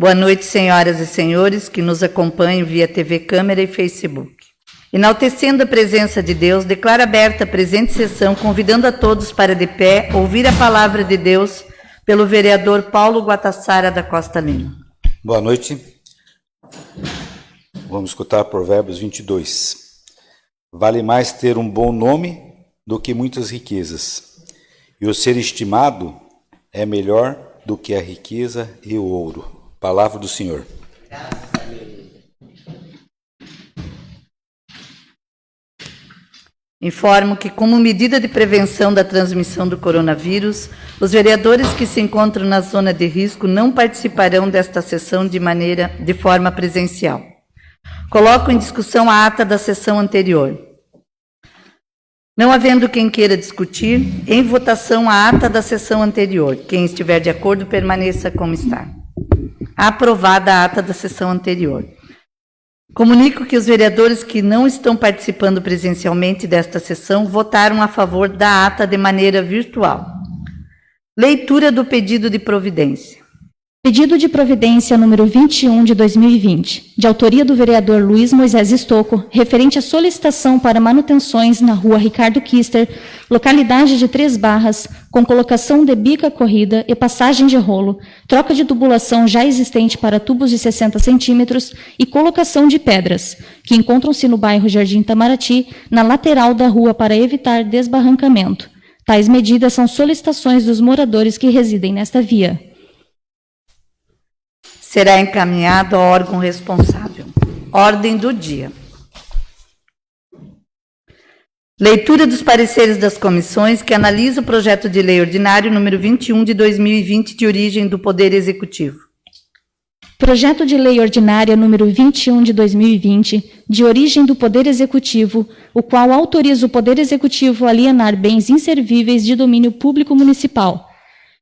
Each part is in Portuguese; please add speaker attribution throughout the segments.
Speaker 1: Boa noite, senhoras e senhores que nos acompanham via TV Câmara e Facebook. Enaltecendo a presença de Deus, declaro aberta a presente sessão, convidando a todos para de pé ouvir a palavra de Deus pelo vereador Paulo Guatassara da Costa Lima.
Speaker 2: Boa noite. Vamos escutar Provérbios 22. Vale mais ter um bom nome do que muitas riquezas, e o ser estimado é melhor do que a riqueza e o ouro. Palavra do Senhor.
Speaker 1: Informo que, como medida de prevenção da transmissão do coronavírus, os vereadores que se encontram na zona de risco não participarão desta sessão de forma presencial. Coloco em discussão a ata da sessão anterior. Não havendo quem queira discutir, em votação a ata da sessão anterior. Quem estiver de acordo, permaneça como está. Aprovada a ata da sessão anterior. Comunico que os vereadores que não estão participando presencialmente desta sessão votaram a favor da ata de maneira virtual. Leitura do pedido de providência.
Speaker 3: Pedido de providência número 21 de 2020, de autoria do vereador Luiz Moisés Estocco, referente à solicitação para manutenções na rua Ricardo Kister, localidade de Três Barras, com colocação de bica corrida e passagem de rolo, troca de tubulação já existente para tubos de 60 centímetros e colocação de pedras, que encontram-se no bairro Jardim Itamaraty, na lateral da rua para evitar desbarrancamento. Tais medidas são solicitações dos moradores que residem nesta via.
Speaker 1: Será encaminhado ao órgão responsável. Ordem do dia. Leitura dos pareceres das comissões que analisam o projeto de lei ordinário número 21 de 2020, de origem do Poder Executivo.
Speaker 3: Projeto de lei ordinária número 21 de 2020, de origem do Poder Executivo, o qual autoriza o Poder Executivo a alienar bens inservíveis de domínio público municipal.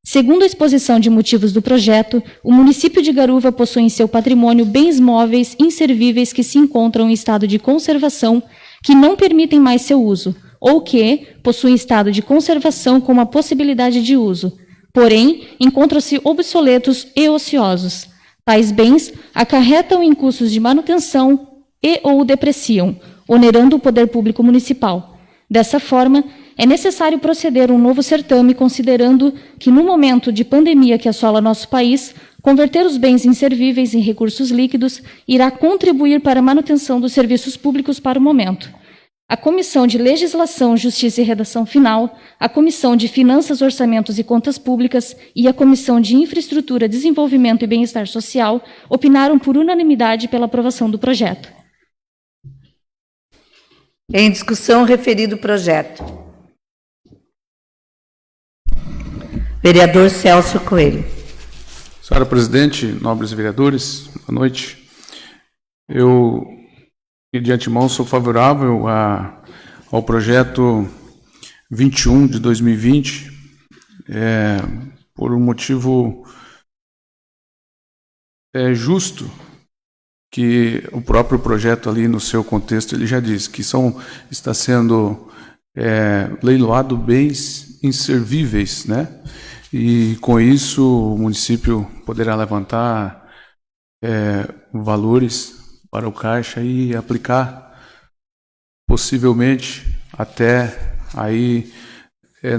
Speaker 3: Segundo a exposição de motivos do projeto, o município de Garuva possui em seu patrimônio bens móveis inservíveis que se encontram em estado de conservação, que não permitem mais seu uso, ou que possuem estado de conservação com uma possibilidade de uso, porém, encontram-se obsoletos e ociosos. Tais bens acarretam em custos de manutenção e ou depreciam, onerando o poder público municipal. Dessa forma, é necessário proceder um novo certame, considerando que, no momento de pandemia que assola nosso país, converter os bens inservíveis em recursos líquidos irá contribuir para a manutenção dos serviços públicos para o momento. A Comissão de Legislação, Justiça e Redação Final, a Comissão de Finanças, Orçamentos e Contas Públicas e a Comissão de Infraestrutura, Desenvolvimento e Bem-Estar Social opinaram por unanimidade pela aprovação do projeto.
Speaker 1: Em discussão, referido projeto. Vereador Celso Coelho.
Speaker 4: Senhora Presidente, nobres vereadores, boa noite. Eu, de antemão, sou favorável ao projeto 21 de 2020, por um motivo justo, que o próprio projeto ali no seu contexto ele já diz, que está sendo leiloado bens inservíveis, né? E com isso o município poderá levantar valores para o caixa e aplicar possivelmente até aí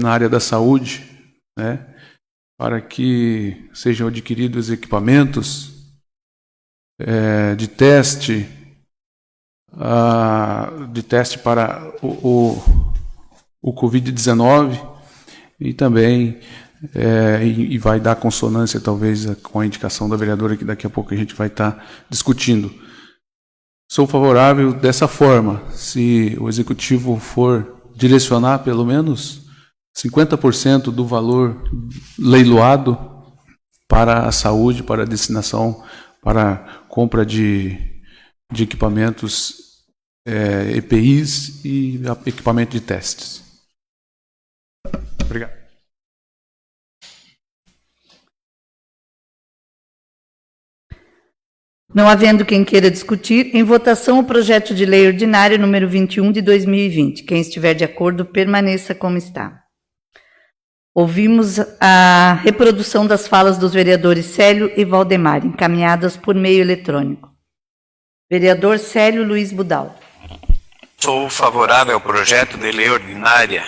Speaker 4: na área da saúde, né? Para que sejam adquiridos equipamentos de teste para o Covid-19 e também e vai dar consonância talvez com a indicação da vereadora que daqui a pouco a gente vai estar discutindo. Sou favorável dessa forma, se o Executivo for direcionar pelo menos 50% do valor leiloado para a saúde, para a destinação, para compra de equipamentos EPIs e equipamento de testes. Obrigado.
Speaker 1: Não havendo quem queira discutir, em votação o projeto de lei ordinário número 21 de 2020. Quem estiver de acordo, permaneça como está. Ouvimos a reprodução das falas dos vereadores Célio e Valdemar, encaminhadas por meio eletrônico. Vereador Célio Luiz Budal.
Speaker 5: Sou favorável ao projeto de lei ordinária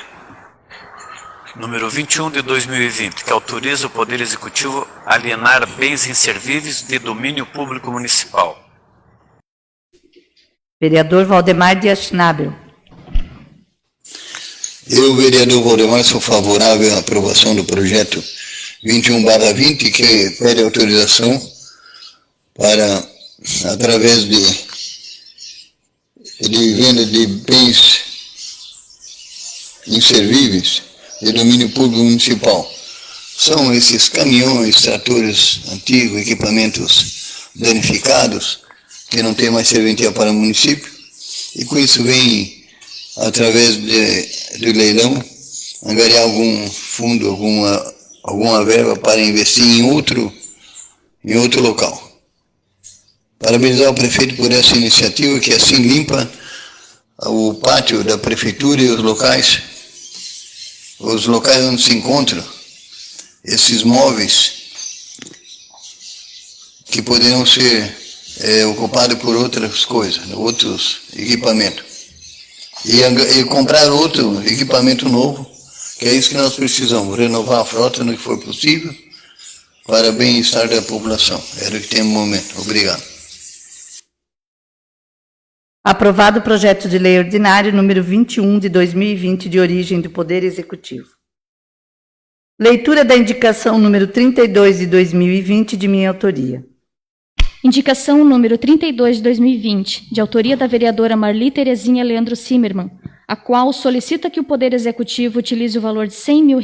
Speaker 5: número 21 de 2020, que autoriza o Poder Executivo a alienar bens inservíveis de domínio público municipal.
Speaker 1: Vereador Valdemar Dias Schnabel.
Speaker 6: Eu, vereador Valdemar, sou favorável à aprovação do projeto 21/20, que pede autorização para, através de venda de bens inservíveis de domínio público municipal. São esses caminhões, tratores antigos, equipamentos danificados, que não tem mais serventia para o município, e com isso vem, através do leilão, angariar algum fundo, alguma verba para investir em outro local. Parabenizar o prefeito por essa iniciativa, que assim limpa o pátio da prefeitura e os locais onde se encontram esses móveis que poderão ser ocupados por outras coisas, outros equipamentos. E comprar outro equipamento novo, que é isso que nós precisamos, renovar a frota no que for possível, para o bem-estar da população. Era o que tem no momento. Obrigado.
Speaker 1: Aprovado o projeto de lei ordinário número 21 de 2020, de origem do Poder Executivo. Leitura da indicação número 32 de 2020, de minha autoria.
Speaker 3: Indicação número 32 de 2020, de autoria da vereadora Marli Terezinha Leandro Zimmermann, a qual solicita que o Poder Executivo utilize o valor de R$100 mil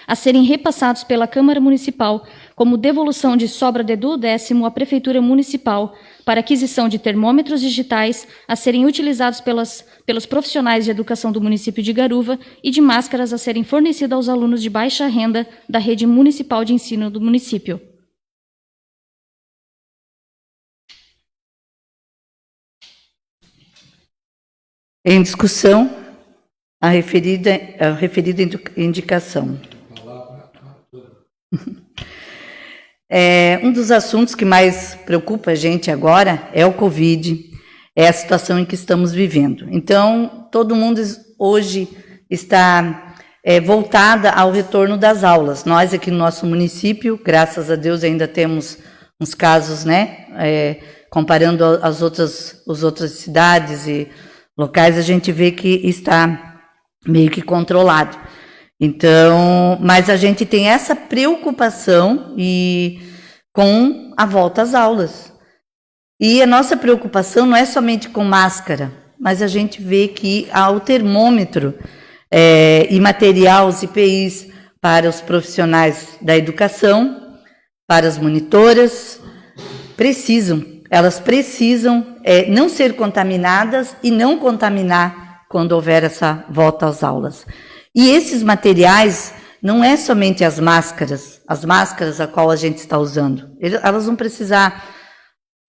Speaker 3: a serem repassados pela Câmara Municipal como devolução de sobra de 12º à Prefeitura Municipal para aquisição de termômetros digitais a serem utilizados pelos profissionais de educação do município de Garuva e de máscaras a serem fornecidas aos alunos de baixa renda da rede municipal de ensino do município.
Speaker 1: Em discussão, a referida indicação. Um dos assuntos que mais preocupa a gente agora é o Covid, é a situação em que estamos vivendo. Então, todo mundo hoje está voltada ao retorno das aulas. Nós aqui no nosso município, graças a Deus, ainda temos uns casos, né? Comparando as outras cidades e locais, a gente vê que está meio que controlado. Então, mas a gente tem essa preocupação com a volta às aulas. E a nossa preocupação não é somente com máscara, mas a gente vê que há o termômetro e material, os EPIs, para os profissionais da educação, para as monitoras, elas precisam não ser contaminadas e não contaminar quando houver essa volta às aulas. E esses materiais não é somente as máscaras a qual a gente está usando. Elas vão precisar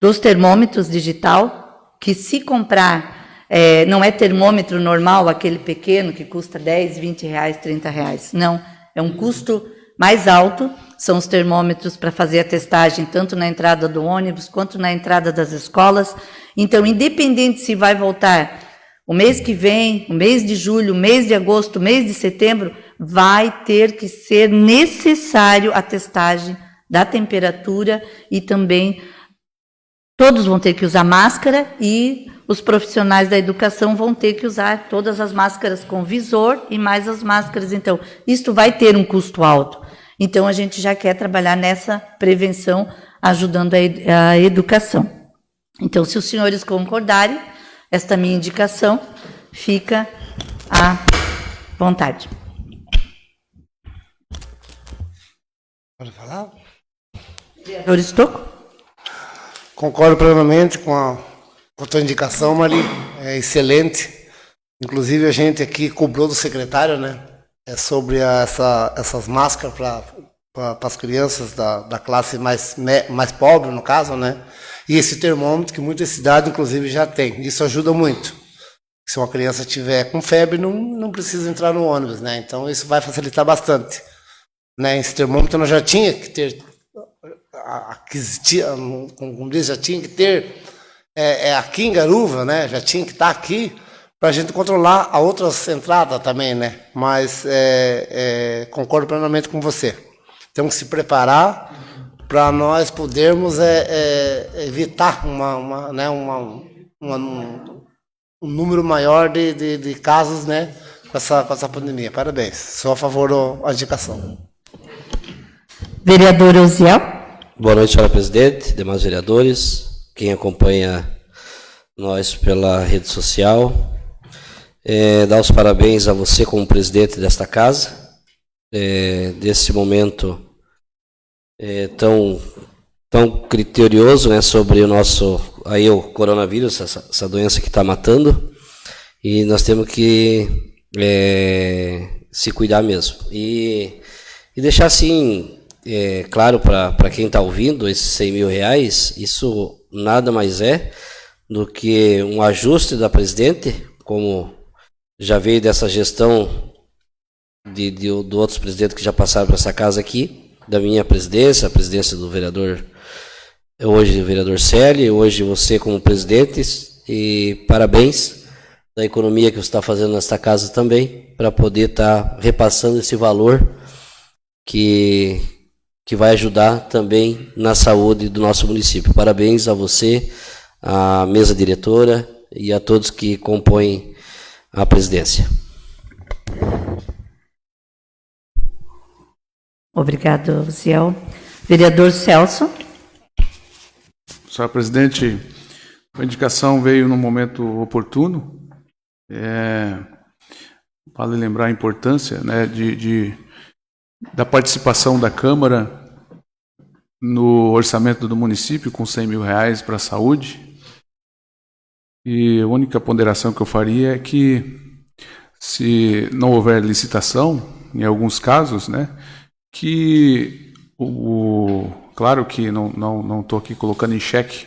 Speaker 1: dos termômetros digital, que se comprar, não é termômetro normal, aquele pequeno que custa R$10, R$20, R$30. Não, é um custo mais alto. São os termômetros para fazer a testagem, tanto na entrada do ônibus, quanto na entrada das escolas. Então, independente se vai voltar o mês que vem, o mês de julho, o mês de agosto, o mês de setembro, vai ter que ser necessário a testagem da temperatura e também todos vão ter que usar máscara e os profissionais da educação vão ter que usar todas as máscaras com visor e mais as máscaras. Então, isto vai ter um custo alto. Então, a gente já quer trabalhar nessa prevenção, ajudando a educação. Então, se os senhores concordarem, esta minha indicação fica à vontade.
Speaker 7: Pode falar?
Speaker 1: Vereador Estocco?
Speaker 7: Concordo plenamente com a tua indicação, Mari. É excelente. Inclusive, a gente aqui cobrou do secretário, né? Sobre essas máscaras para as crianças da classe mais pobre, no caso, né? E esse termômetro que muitas cidades, inclusive, já tem. Isso ajuda muito. Se uma criança tiver com febre, não precisa entrar no ônibus, né? Então, isso vai facilitar bastante. né, esse termômetro nós já tinha que ter, como diz, já tinha que ter aqui em Garuva, né, já tinha que estar aqui para a gente controlar a outras entradas também, né, mas concordo plenamente com você. Temos que se preparar para nós podermos evitar um número maior de casos, né, com essa pandemia. Parabéns. Sou a favor da indicação.
Speaker 1: Vereador Osiel.
Speaker 8: Boa noite, senhora presidente, demais vereadores, quem acompanha nós pela rede social. Dar os parabéns a você como presidente desta casa, desse momento tão criterioso, né, sobre o nosso o coronavírus, essa doença que está matando, e nós temos que se cuidar mesmo. E deixar assim claro para quem está ouvindo, esses 100 mil reais, isso nada mais é do que um ajuste da presidente, como já veio dessa gestão de outros presidentes que já passaram por essa casa aqui, da minha presidência, a presidência do vereador, hoje o vereador Célio, hoje você como presidente, e parabéns da economia que você está fazendo nesta casa também, para poder estar repassando esse valor que vai ajudar também na saúde do nosso município. Parabéns a você, a mesa diretora e a todos que compõem a presidência.
Speaker 1: Obrigado, Osiel. Vereador Celso.
Speaker 4: Senhora presidente, a indicação veio num momento oportuno. Vale lembrar a importância, né, da participação da Câmara no orçamento do município com 100 mil reais para a saúde. E a única ponderação que eu faria é que, se não houver licitação, em alguns casos, né, que claro que não estou aqui colocando em xeque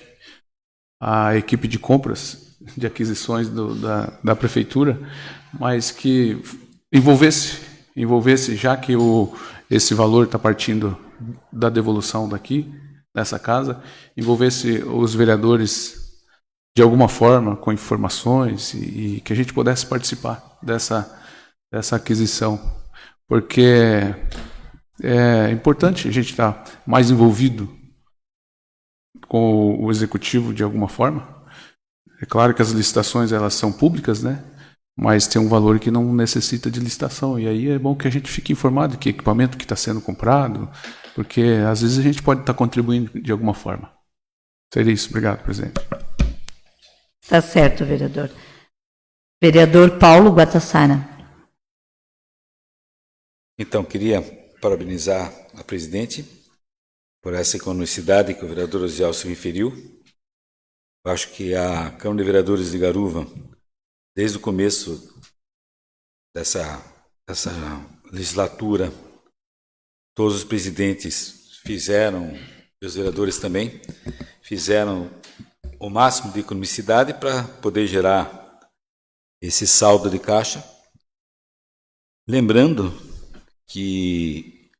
Speaker 4: a equipe de compras, de aquisições da prefeitura, mas que envolvesse, já que esse valor está partindo da devolução dessa casa, envolvesse os vereadores de alguma forma, com informações, e que a gente pudesse participar dessa aquisição, porque é importante a gente estar mais envolvido com o executivo de alguma forma. É claro que as licitações elas são públicas, né? Mas tem um valor que não necessita de licitação, e aí é bom que a gente fique informado de que equipamento que está sendo comprado, porque às vezes a gente pode estar contribuindo de alguma forma. Seria isso. Obrigado, presidente.
Speaker 1: Está certo, vereador. Vereador Paulo Guatassara.
Speaker 2: Então, queria parabenizar a presidente por essa economicidade que o vereador Osiel se referiu. Eu acho que a Câmara de Vereadores de Garuva, desde o começo dessa legislatura, todos os presidentes fizeram, e os vereadores também, fizeram o máximo de economicidade para poder gerar esse saldo de caixa. Lembrando que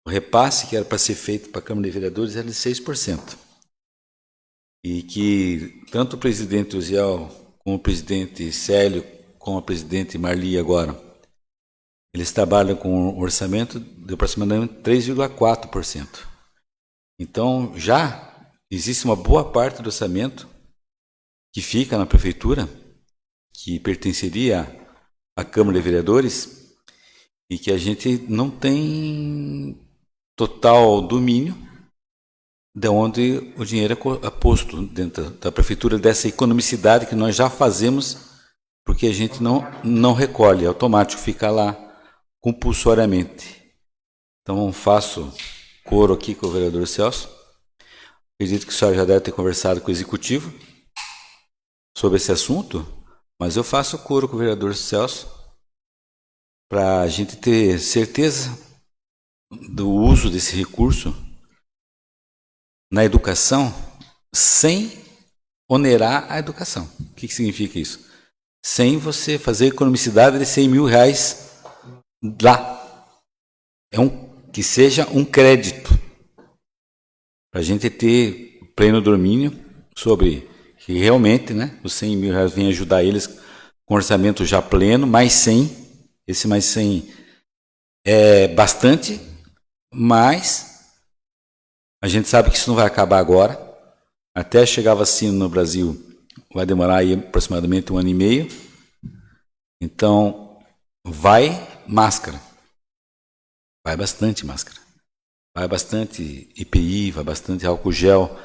Speaker 2: o repasse que era para ser feito para a Câmara de Vereadores era de 6%. E que tanto o presidente Osiel, como o presidente Célio, como a presidente Marli agora, eles trabalham com um orçamento de aproximadamente 3,4%. Então, já existe uma boa parte do orçamento que fica na prefeitura, que pertenceria à Câmara de Vereadores, e que a gente não tem total domínio de onde o dinheiro é posto dentro da prefeitura, dessa economicidade que nós já fazemos, porque a gente não recolhe, é automático, fica lá compulsoriamente. Então, faço coro aqui com o vereador Celso. Acredito que o senhor já deve ter conversado com o executivo sobre esse assunto, mas eu faço coro com o vereador Celso para a gente ter certeza do uso desse recurso na educação sem onerar a educação. O que significa isso? Sem você fazer economicidade de 100 mil reais lá. É um que seja um crédito, para a gente ter pleno domínio sobre que realmente, né, os 100 mil reais vem ajudar eles com orçamento já pleno, mais 100, esse mais 100 é bastante, mas a gente sabe que isso não vai acabar agora. Até chegar a vacina no Brasil vai demorar aí aproximadamente 1 ano e meio. Então, vai máscara. Vai bastante máscara. Vai bastante EPI, vai bastante álcool gel,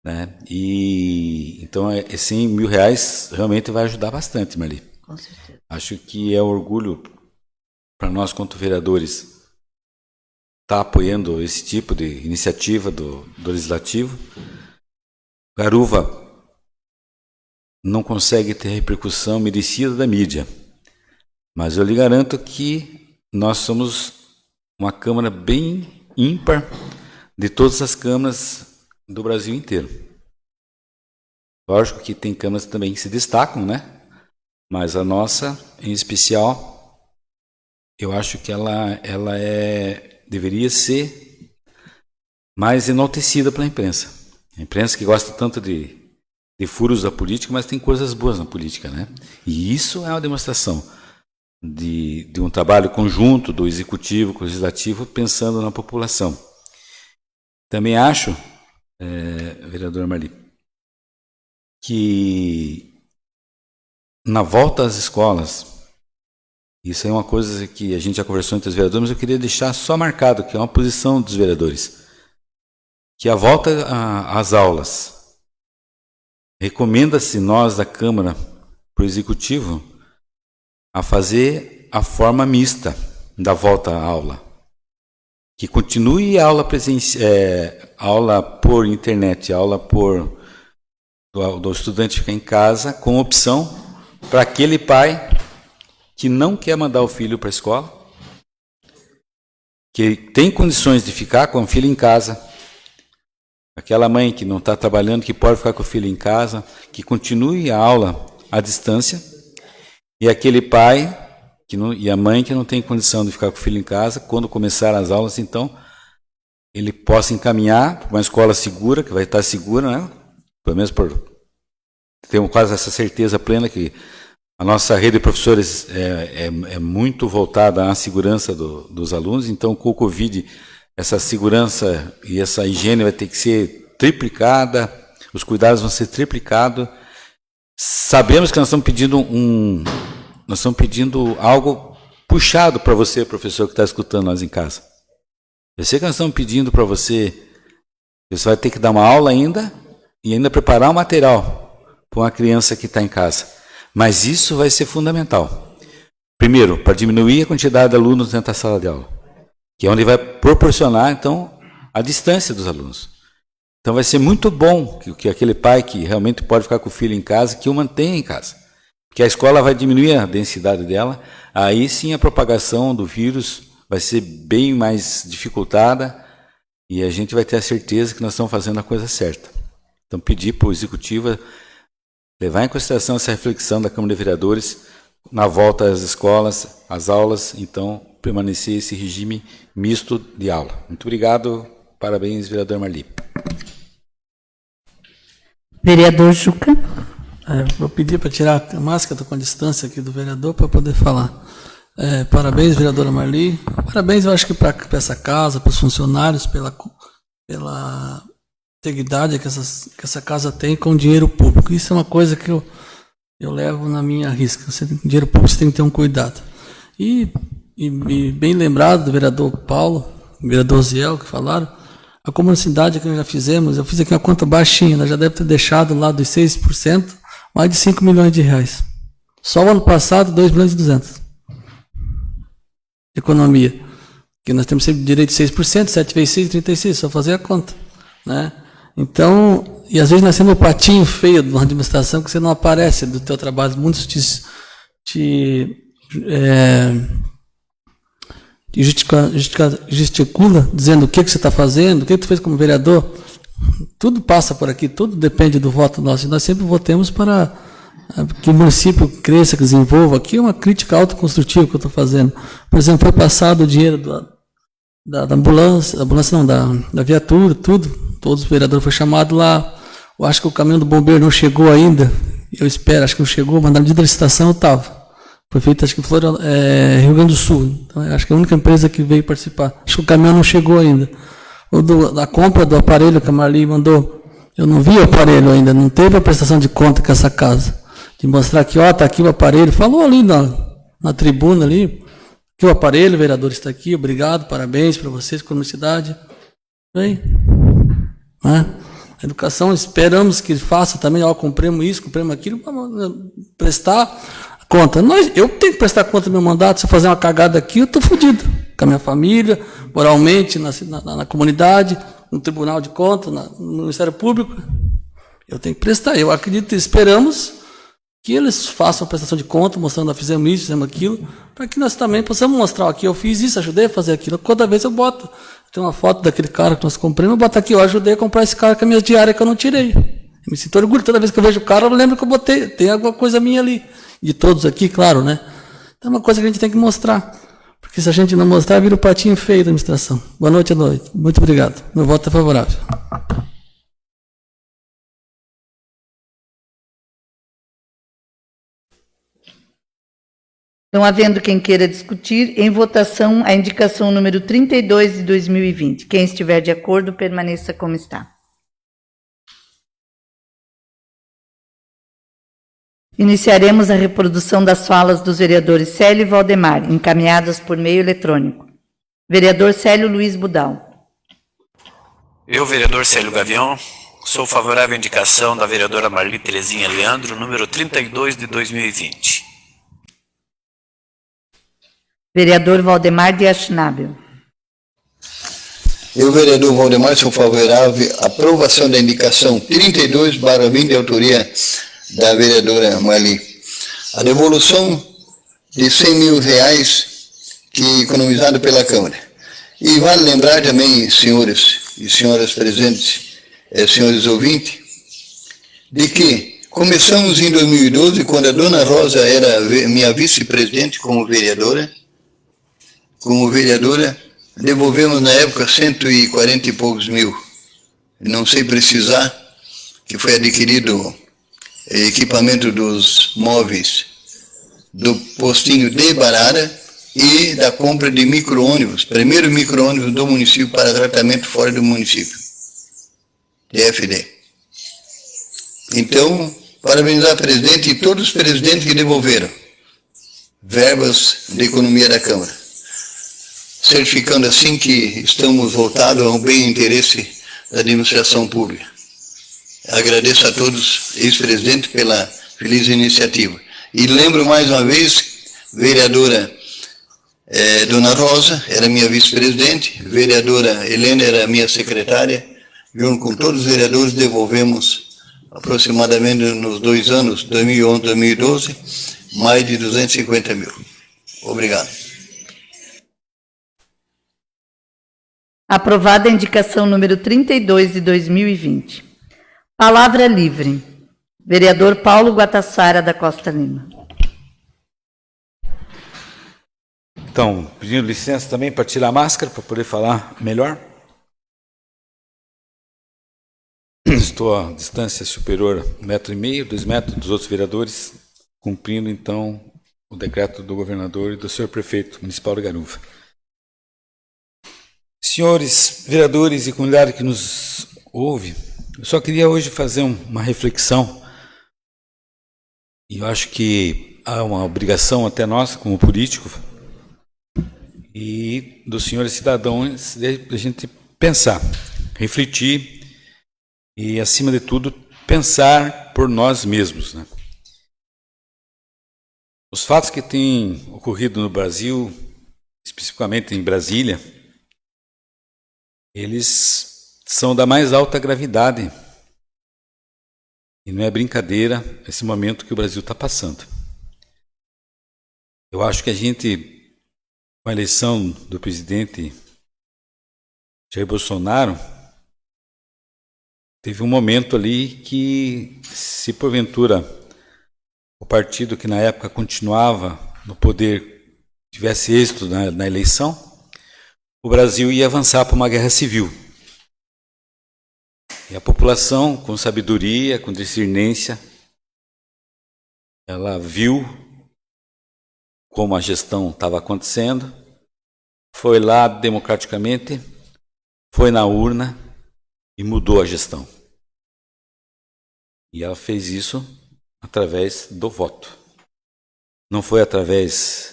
Speaker 2: né? E então, 100 mil reais realmente vai ajudar bastante, Marli.
Speaker 1: Com certeza.
Speaker 2: Acho que é orgulho para nós, quanto vereadores, estar apoiando esse tipo de iniciativa do Legislativo. Garuva não consegue ter repercussão merecida da mídia, mas eu lhe garanto que nós somos uma Câmara bem ímpar de todas as câmaras do Brasil inteiro. Lógico que tem câmaras também que se destacam, né? Mas a nossa, em especial, eu acho que ela deveria ser mais enaltecida pela imprensa. A imprensa que gosta tanto de furos da política, mas tem coisas boas na política, né? E isso é uma demonstração de um trabalho conjunto do Executivo com o Legislativo, pensando na população. Também acho, vereador Marli, que na volta às escolas, isso é uma coisa que a gente já conversou entre os vereadores, mas eu queria deixar só marcado, que é uma posição dos vereadores, que a volta às aulas, recomenda-se nós da Câmara para o Executivo a fazer a forma mista da volta à aula, que continue a aula aula por internet, aula do estudante ficar em casa, com opção para aquele pai que não quer mandar o filho para a escola, que tem condições de ficar com o filho em casa, aquela mãe que não está trabalhando, que pode ficar com o filho em casa, que continue a aula à distância, e aquele pai e a mãe que não tem condição de ficar com o filho em casa, quando começar as aulas, então, ele possa encaminhar para uma escola segura, que vai estar segura, né? Pelo menos temos quase essa certeza plena que a nossa rede de professores é muito voltada à segurança dos alunos, então com o Covid essa segurança e essa higiene vai ter que ser triplicada, os cuidados vão ser triplicados. Sabemos que nós estamos pedindo algo puxado para você, professor, que está escutando nós em casa. Eu sei que nós estamos pedindo para você vai ter que dar uma aula ainda e ainda preparar um material para uma criança que está em casa. Mas isso vai ser fundamental. Primeiro, para diminuir a quantidade de alunos dentro da sala de aula, que é onde vai proporcionar, então, a distância dos alunos. Então, vai ser muito bom que aquele pai que realmente pode ficar com o filho em casa, que o mantenha em casa. Porque a escola vai diminuir a densidade dela, aí sim a propagação do vírus vai ser bem mais dificultada e a gente vai ter a certeza que nós estamos fazendo a coisa certa. Então, pedir para o Executivo levar em consideração essa reflexão da Câmara de Vereadores na volta às escolas, às aulas, então, permanecer esse regime misto de aula. Muito obrigado, parabéns, vereador Marli.
Speaker 1: Vereador Juca.
Speaker 9: Vou pedir para tirar a máscara, estou com a distância aqui do vereador para poder falar. Parabéns, vereadora Marli. Parabéns, eu acho que para essa casa, para os funcionários, pela integridade que essa casa tem com dinheiro público. Isso é uma coisa que eu levo na minha risca. Dinheiro público você tem que ter um cuidado. E bem lembrado do vereador Paulo, vereador Ziel, que falaram, a comunidade que nós já fizemos, eu fiz aqui uma conta baixinha, nós já deve ter deixado lá dos 6%, mais de 5 milhões de reais. Só o ano passado, 2 milhões e 200. Economia. Que nós temos sempre direito de 6%, 7 vezes 6, 36, só fazer a conta. Né? Então, e às vezes nós temos o patinho feio de uma administração que você não aparece do teu trabalho, muitos gesticula, dizendo o que você está fazendo, o que tu fez como vereador. Tudo passa por aqui, tudo depende do voto nosso. E nós sempre votamos para que o município cresça, que desenvolva. Aqui é uma crítica autoconstrutiva que eu estou fazendo. Por exemplo, foi passado o dinheiro da ambulância não, da viatura, tudo. Todos os vereadores foram chamados lá. Eu acho que o caminhão do bombeiro não chegou ainda. Eu espero, acho que não chegou, mas na medida da licitação eu estava. Foi feito, acho que em Rio Grande do Sul. Então, acho que é a única empresa que veio participar. Acho que o caminhão não chegou ainda. Da compra do aparelho que a Marli mandou, eu não vi o aparelho ainda, não teve a prestação de conta com essa casa. De mostrar que, está aqui o aparelho. Falou ali na tribuna ali, que o aparelho, o vereador está aqui, obrigado, parabéns para vocês, comunidade. Bem, né? A educação, esperamos que faça também, compramos isso, compramos aquilo, para prestar conta. Eu tenho que prestar conta do meu mandato, se eu fazer uma cagada aqui, eu estou fodido. Com a minha família, moralmente, na comunidade, no Tribunal de Contas, no Ministério Público. Eu tenho que prestar. Eu acredito e esperamos que eles façam a prestação de conta, mostrando, nós fizemos isso, fizemos aquilo, para que nós também possamos mostrar aqui, eu fiz isso, ajudei a fazer aquilo. Toda vez eu boto, tem uma foto daquele cara que nós compramos, eu boto aqui, eu ajudei a comprar esse cara com a minha diária que eu não tirei. Eu me sinto orgulho, toda vez que eu vejo o cara, eu lembro que eu botei, tem alguma coisa minha ali. De todos aqui, claro, né? Então é uma coisa que a gente tem que mostrar. Porque se a gente não mostrar, vira o patinho feio da administração. Boa noite à noite. Muito obrigado. Meu voto é favorável.
Speaker 1: Então, havendo quem queira discutir, em votação a indicação número 32 de 2020. Quem estiver de acordo, permaneça como está. Iniciaremos a reprodução das falas dos vereadores Célio e Valdemar, encaminhadas por meio eletrônico. Vereador Célio Luiz Budal.
Speaker 5: Eu, vereador Célio Gavião, sou favorável à indicação da vereadora Marli Terezinha Leandro, número 32 de 2020.
Speaker 1: Vereador Valdemar de Aschnabel.
Speaker 6: Eu, vereador Valdemar, sou favorável à aprovação da indicação 32/20 de autoria da vereadora Marli. A devolução de R$100 mil que economizado pela Câmara. E vale lembrar também, senhores e senhoras presentes, senhores ouvintes, de que começamos em 2012, quando a dona Rosa era minha vice-presidente como vereadora, devolvemos na época 140 e poucos mil. Não sei precisar, que foi adquirido equipamento dos móveis do postinho de Barara e da compra de micro-ônibus, primeiro micro-ônibus do município para tratamento fora do município, TFD. Então, parabenizar a presidente e todos os presidentes que devolveram verbas de economia da Câmara, certificando assim que estamos voltados ao bem e interesse da administração pública. Agradeço a todos, ex-presidente, pela feliz iniciativa. E lembro mais uma vez, vereadora Dona Rosa era minha vice-presidente, vereadora Helena era minha secretária, junto com todos os vereadores devolvemos aproximadamente nos 2 anos, 2011 e 2012, mais de 250 mil. Obrigado.
Speaker 1: Aprovada a indicação número 32 de 2020. Palavra livre. Vereador Paulo Guatassara da Costa Lima.
Speaker 2: Então, pedindo licença também para tirar a máscara, para poder falar melhor. Estou a distância superior a 1,5 m, 2 metros dos outros vereadores, cumprindo, então, o decreto do governador e do senhor prefeito municipal de Garuva. Senhores vereadores e comunidade que nos ouve, eu só queria hoje fazer uma reflexão, e eu acho que há uma obrigação até nossa, como político, e dos senhores cidadãos, de a gente pensar, refletir e, acima de tudo, pensar por nós mesmos, né? Os fatos que têm ocorrido no Brasil, especificamente em Brasília, eles são da mais alta gravidade. E não é brincadeira esse momento que o Brasil está passando. Eu acho que a gente, com a eleição do presidente Jair Bolsonaro, teve um momento ali que, se porventura o partido que na época continuava no poder tivesse êxito na eleição, o Brasil ia avançar para uma guerra civil. E a população, com sabedoria, com discernência, ela viu como a gestão estava acontecendo, foi lá democraticamente, foi na urna e mudou a gestão. E ela fez isso através do voto. Não foi através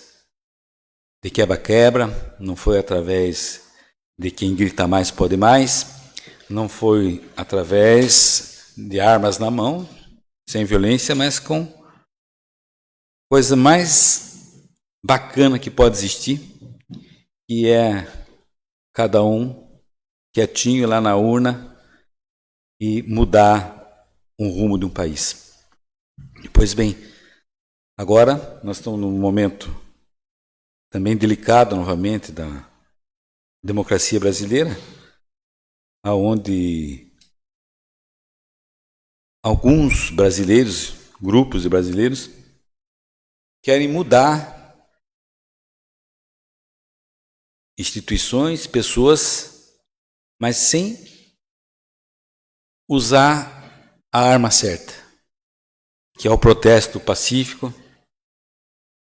Speaker 2: de quebra-quebra, não foi através de quem grita mais pode mais, não foi através de armas na mão, sem violência, mas com coisa mais bacana que pode existir, que é cada um quietinho lá na urna e mudar um rumo de um país. Pois bem, agora nós estamos num momento também delicado novamente da democracia brasileira, aonde alguns brasileiros, grupos de brasileiros, querem mudar instituições, pessoas, mas sem usar a arma certa, que é o protesto pacífico,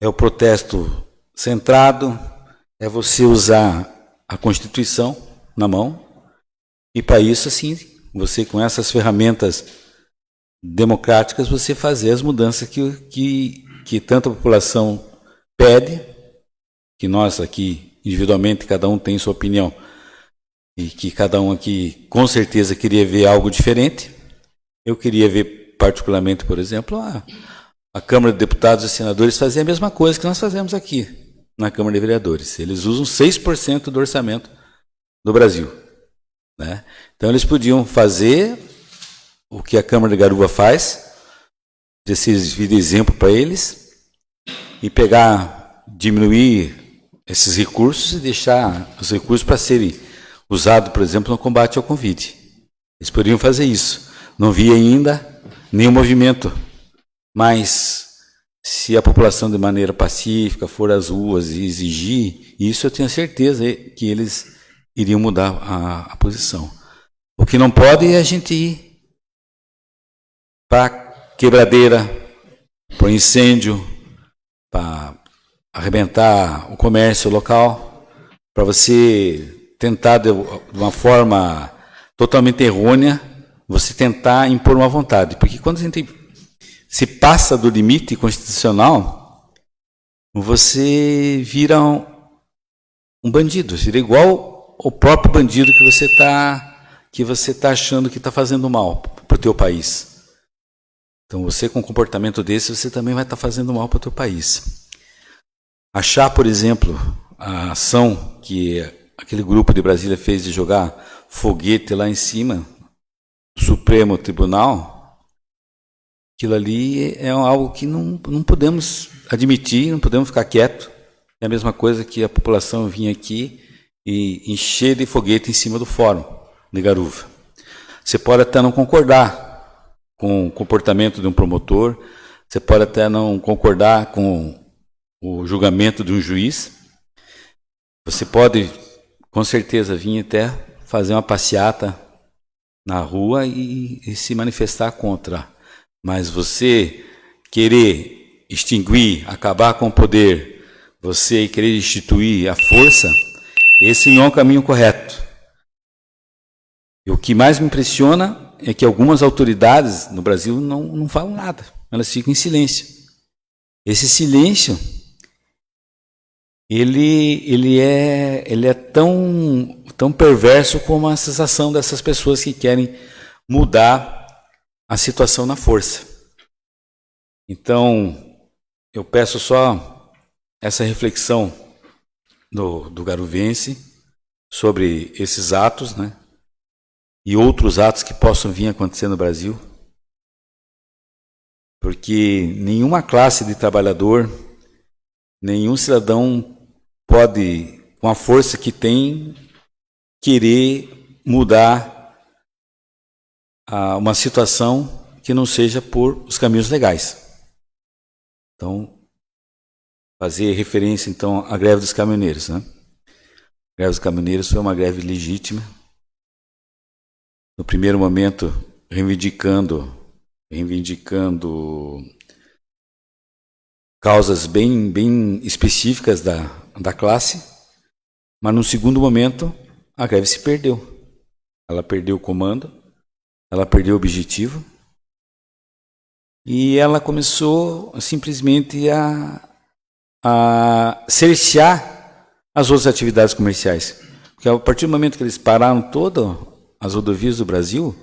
Speaker 2: é o protesto centrado, é você usar a Constituição na mão, e para isso, assim, você com essas ferramentas democráticas, você fazer as mudanças que tanto a população pede, que nós aqui, individualmente, cada um tem sua opinião, e que cada um aqui, com certeza, queria ver algo diferente. Eu queria ver, particularmente, por exemplo, a Câmara de Deputados e Senadores fazer a mesma coisa que nós fazemos aqui na Câmara de Vereadores. Eles usam 6% do orçamento do Brasil, né? Então, eles podiam fazer o que a Câmara de Garuva faz, de servir de exemplo para eles, e diminuir esses recursos e deixar os recursos para serem usados, por exemplo, no combate ao Covid. Eles poderiam fazer isso. Não vi ainda nenhum movimento, mas se a população de maneira pacífica for às ruas e exigir isso, eu tenho certeza que eles iriam mudar a posição. O que não pode é a gente ir para quebradeira, para incêndio, para arrebentar o comércio local, para você tentar de uma forma totalmente errônea, você tentar impor uma vontade. Porque quando a gente se passa do limite constitucional, você vira um bandido, vira igual o próprio bandido que você tá achando que está fazendo mal para o teu país. Então, você com um comportamento desse, você também vai estar fazendo mal para o teu país. Achar, por exemplo, a ação que aquele grupo de Brasília fez de jogar foguete lá em cima do Supremo Tribunal, aquilo ali é algo que não podemos admitir, não podemos ficar quieto. É a mesma coisa que a população vinha aqui e encher de foguete em cima do Fórum de Garuva. Você pode até não concordar com o comportamento de um promotor, você pode até não concordar com o julgamento de um juiz, você pode, com certeza, vir até fazer uma passeata na rua e se manifestar contra. Mas você querer extinguir, acabar com o poder, você querer instituir a força, esse não é o caminho correto. E o que mais me impressiona é que algumas autoridades no Brasil não falam nada, elas ficam em silêncio. Esse silêncio, ele é tão perverso como a sensação dessas pessoas que querem mudar a situação na força. Então, eu peço só essa reflexão do garuvense sobre esses atos, né? E outros atos que possam vir a acontecer no Brasil, porque nenhuma classe de trabalhador, nenhum cidadão pode, com a força que tem, querer mudar uma situação que não seja por os caminhos legais. Então, fazer referência então à greve dos caminhoneiros, né? greve dos caminhoneiros foi uma greve legítima. No primeiro momento, reivindicando causas bem específicas da classe, mas no segundo momento, a greve se perdeu. Ela perdeu o comando, ela perdeu o objetivo, e ela começou simplesmente a cercear as outras atividades comerciais. Porque a partir do momento que eles pararam todas as rodovias do Brasil,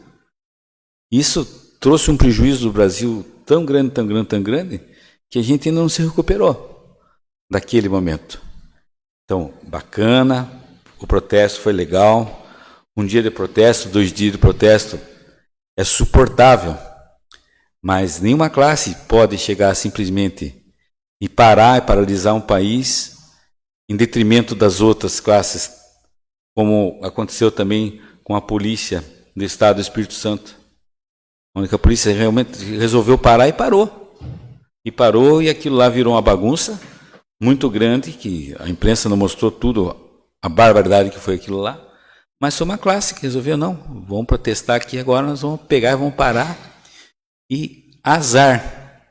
Speaker 2: isso trouxe um prejuízo do Brasil tão grande, que a gente ainda não se recuperou daquele momento. Então, bacana, o protesto foi legal, um dia de protesto, 2 dias de protesto é suportável, mas nenhuma classe pode chegar simplesmente e parar e paralisar um país em detrimento das outras classes, como aconteceu também com a polícia do Estado do Espírito Santo, onde a polícia realmente resolveu parar e parou. E aquilo lá virou uma bagunça muito grande, que a imprensa não mostrou tudo, a barbaridade que foi aquilo lá, mas foi uma classe que resolveu, não, vamos protestar aqui agora, nós vamos pegar e vamos parar. E azar.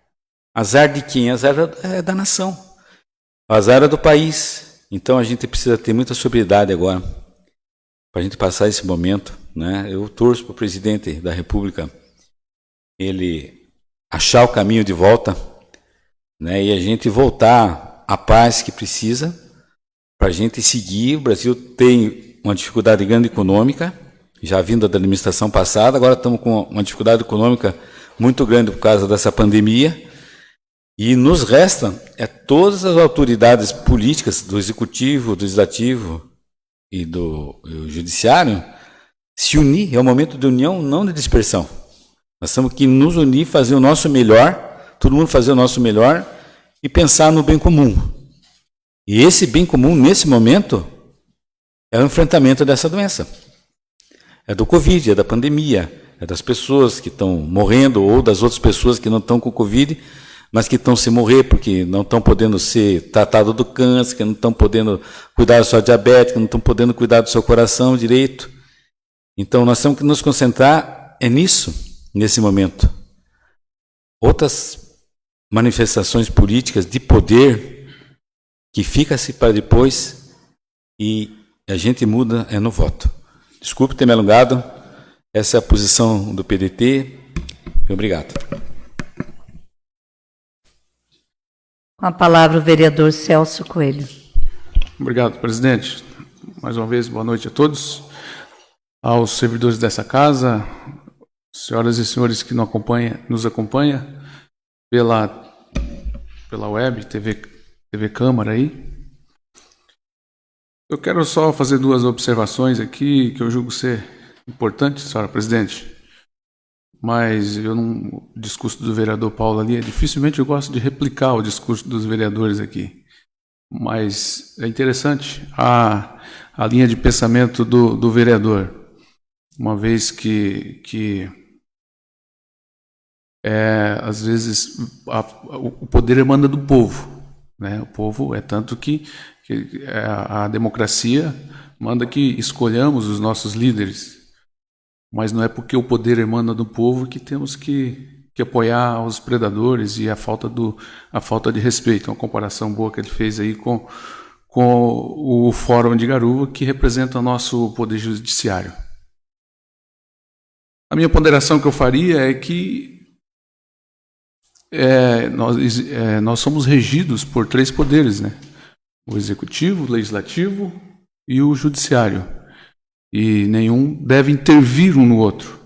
Speaker 2: Azar de quem? Azar é da nação. O azar é do país. Então a gente precisa ter muita sobriedade agora para a gente passar esse momento, né? Eu torço para o presidente da República ele achar o caminho de volta, né? E a gente voltar à paz que precisa para a gente seguir. O Brasil tem uma dificuldade grande econômica, já vinda da administração passada, agora estamos com uma dificuldade econômica muito grande por causa dessa pandemia, e nos resta todas as autoridades políticas do Executivo, do Legislativo e do Judiciário se unir. É um momento de união, não de dispersão. Nós temos que nos unir, fazer o nosso melhor, todo mundo fazer o nosso melhor e pensar no bem comum. E esse bem comum, nesse momento, é o enfrentamento dessa doença. É do Covid, é da pandemia, é das pessoas que estão morrendo ou das outras pessoas que não estão com Covid, mas que estão se morrer porque não estão podendo ser tratados do câncer, que não estão podendo cuidar da sua diabetes, que não estão podendo cuidar do seu coração direito. Então, nós temos que nos concentrar nisso, nesse momento. Outras manifestações políticas de poder que fica-se para depois e a gente muda no voto. Desculpe ter me alongado. Essa é a posição do PDT. Obrigado.
Speaker 1: Com a palavra o vereador Celso Coelho.
Speaker 4: Obrigado, presidente. Mais uma vez, boa noite a todos. Aos servidores dessa casa, senhoras e senhores que nos acompanham pela web, TV Câmara aí. Eu quero só fazer 2 observações aqui que eu julgo ser importantes, senhora presidente. Mas o discurso do vereador Paulo ali, dificilmente eu gosto de replicar o discurso dos vereadores aqui. Mas é interessante a linha de pensamento do vereador, uma vez que às vezes o poder emana do povo, né? O povo é tanto que a democracia manda que escolhamos os nossos líderes. Mas não é porque o poder emana do povo que temos que apoiar os predadores e a falta de respeito. Uma comparação boa que ele fez aí com o Fórum de Garuva, que representa o nosso poder judiciário. A minha ponderação que eu faria é que nós somos regidos por 3 poderes, né? O Executivo, o Legislativo e o Judiciário. E nenhum deve intervir um no outro.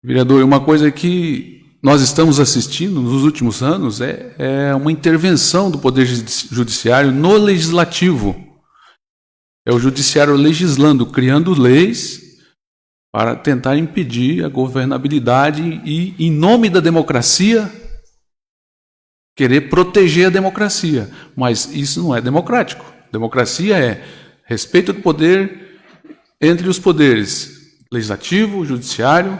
Speaker 4: Vereador, uma coisa que nós estamos assistindo nos últimos anos é uma intervenção do Poder Judiciário no Legislativo. É o Judiciário legislando, criando leis para tentar impedir a governabilidade e, em nome da democracia, querer proteger a democracia. Mas isso não é democrático. Democracia é respeito do poder entre os poderes legislativo, judiciário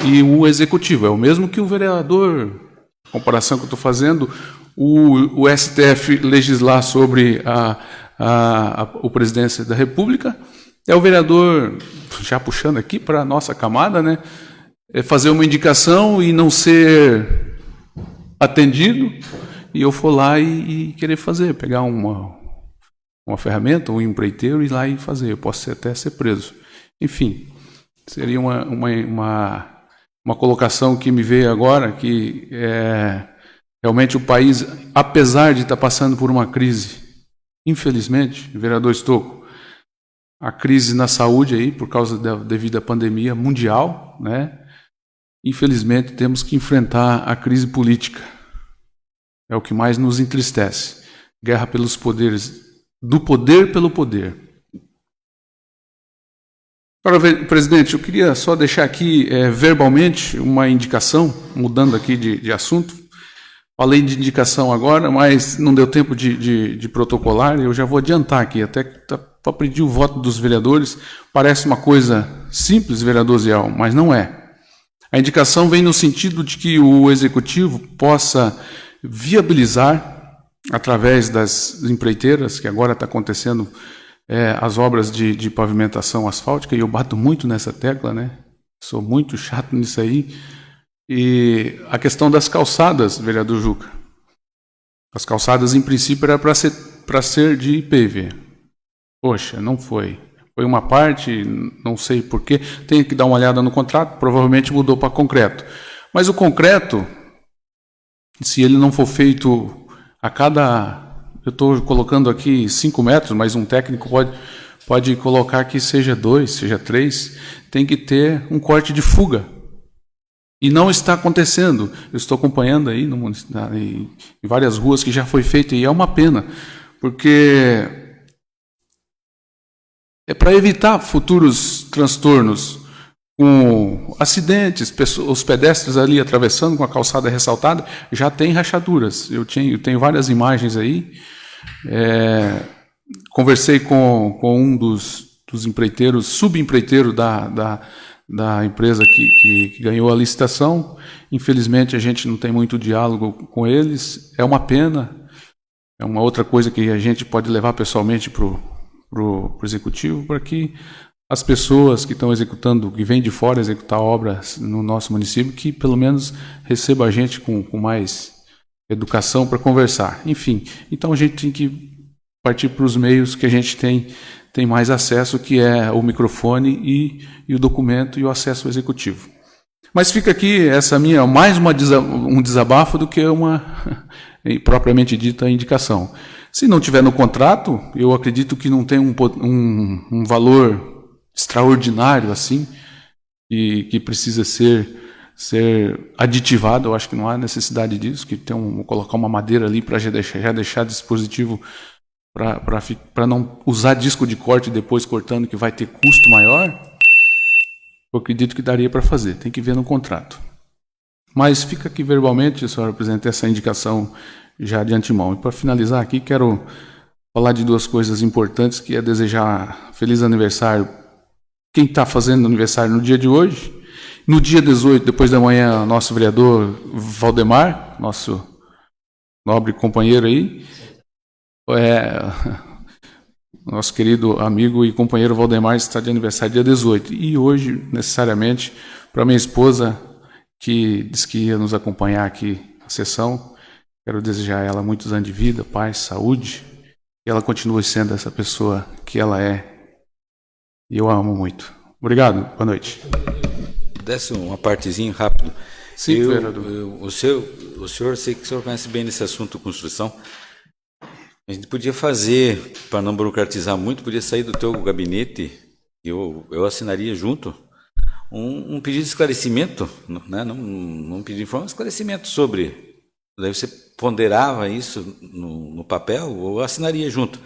Speaker 4: e o executivo. É o mesmo que o vereador, a comparação que eu estou fazendo, o STF legislar sobre o presidência da República, é o vereador, já puxando aqui para a nossa camada, né, fazer uma indicação e não ser atendido, e eu for lá e querer fazer, pegar uma ferramenta, um empreiteiro, e ir lá e fazer. Eu posso até ser preso. Enfim, seria uma colocação que me veio agora, que realmente o país, apesar de estar passando por uma crise, infelizmente, vereador Estocco, a crise na saúde aí, por causa devido à pandemia mundial, né? Infelizmente temos que enfrentar a crise política. É o que mais nos entristece. Guerra pelos poderes, do poder pelo poder. Agora, presidente, eu queria só deixar aqui verbalmente uma indicação, mudando aqui de assunto. Falei de indicação agora, mas não deu tempo de protocolar. Eu já vou adiantar aqui, até para pedir o voto dos vereadores. Parece uma coisa simples, vereador Ziel, mas não é. A indicação vem no sentido de que o Executivo possa viabilizar, através das empreiteiras, que agora está acontecendo as obras de pavimentação asfáltica, e eu bato muito nessa tecla, né? Sou muito chato nisso aí. E a questão das calçadas, vereador Juca. As calçadas, em princípio, era para ser de IPV. Poxa, não foi. Foi uma parte, não sei porquê. Tenho que dar uma olhada no contrato, provavelmente mudou para concreto. Mas o concreto, se ele não for feito a cada... Eu estou colocando aqui 5 metros, mas um técnico pode colocar que seja 2, seja 3. Tem que ter um corte de fuga. E não está acontecendo. Eu estou acompanhando aí em várias ruas que já foi feito, e é uma pena, porque é para evitar futuros transtornos com acidentes, os pedestres ali atravessando com a calçada ressaltada, já tem rachaduras. Eu tenho várias imagens aí. Conversei com um dos empreiteiros, subempreiteiro da empresa que ganhou a licitação. Infelizmente, a gente não tem muito diálogo com eles. É uma pena. É uma outra coisa que a gente pode levar pessoalmente para o Executivo, para que as pessoas que estão executando, que vêm de fora executar obras no nosso município, que pelo menos receba a gente com mais educação para conversar. Enfim, então a gente tem que partir para os meios que a gente tem mais acesso, que é o microfone e o documento e o acesso ao Executivo. Mas fica aqui essa minha, mais um desabafo do que uma propriamente dita indicação. Se não tiver no contrato, eu acredito que não tem um valor extraordinário assim, que precisa ser aditivado. Eu acho que não há necessidade disso, que colocar uma madeira ali para já deixar dispositivo para não usar disco de corte depois cortando, que vai ter custo maior. Eu acredito que daria para fazer, tem que ver no contrato. Mas fica aqui verbalmente, senhor presidente, essa indicação já de antemão. E para finalizar aqui, quero falar de 2 coisas importantes, que é desejar feliz aniversário quem está fazendo aniversário no dia de hoje. No dia 18, depois da manhã, nosso vereador Valdemar, nosso nobre companheiro aí, nosso querido amigo e companheiro Valdemar está de aniversário dia 18. E hoje, necessariamente, para minha esposa, que disse que ia nos acompanhar aqui na sessão, quero desejar a ela muitos anos de vida, paz, saúde, que ela continue sendo essa pessoa que ela é. E eu a amo muito. Obrigado, boa noite.
Speaker 2: Desce uma partezinha rápido.
Speaker 4: Sim, vereador.
Speaker 2: O senhor, sei que o senhor conhece bem nesse assunto construção. A gente podia fazer, para não burocratizar muito, podia sair do teu gabinete, eu assinaria junto, um pedido de esclarecimento, né? Não pedir informação, esclarecimento sobre... Daí você ponderava isso no papel, ou assinaria junto.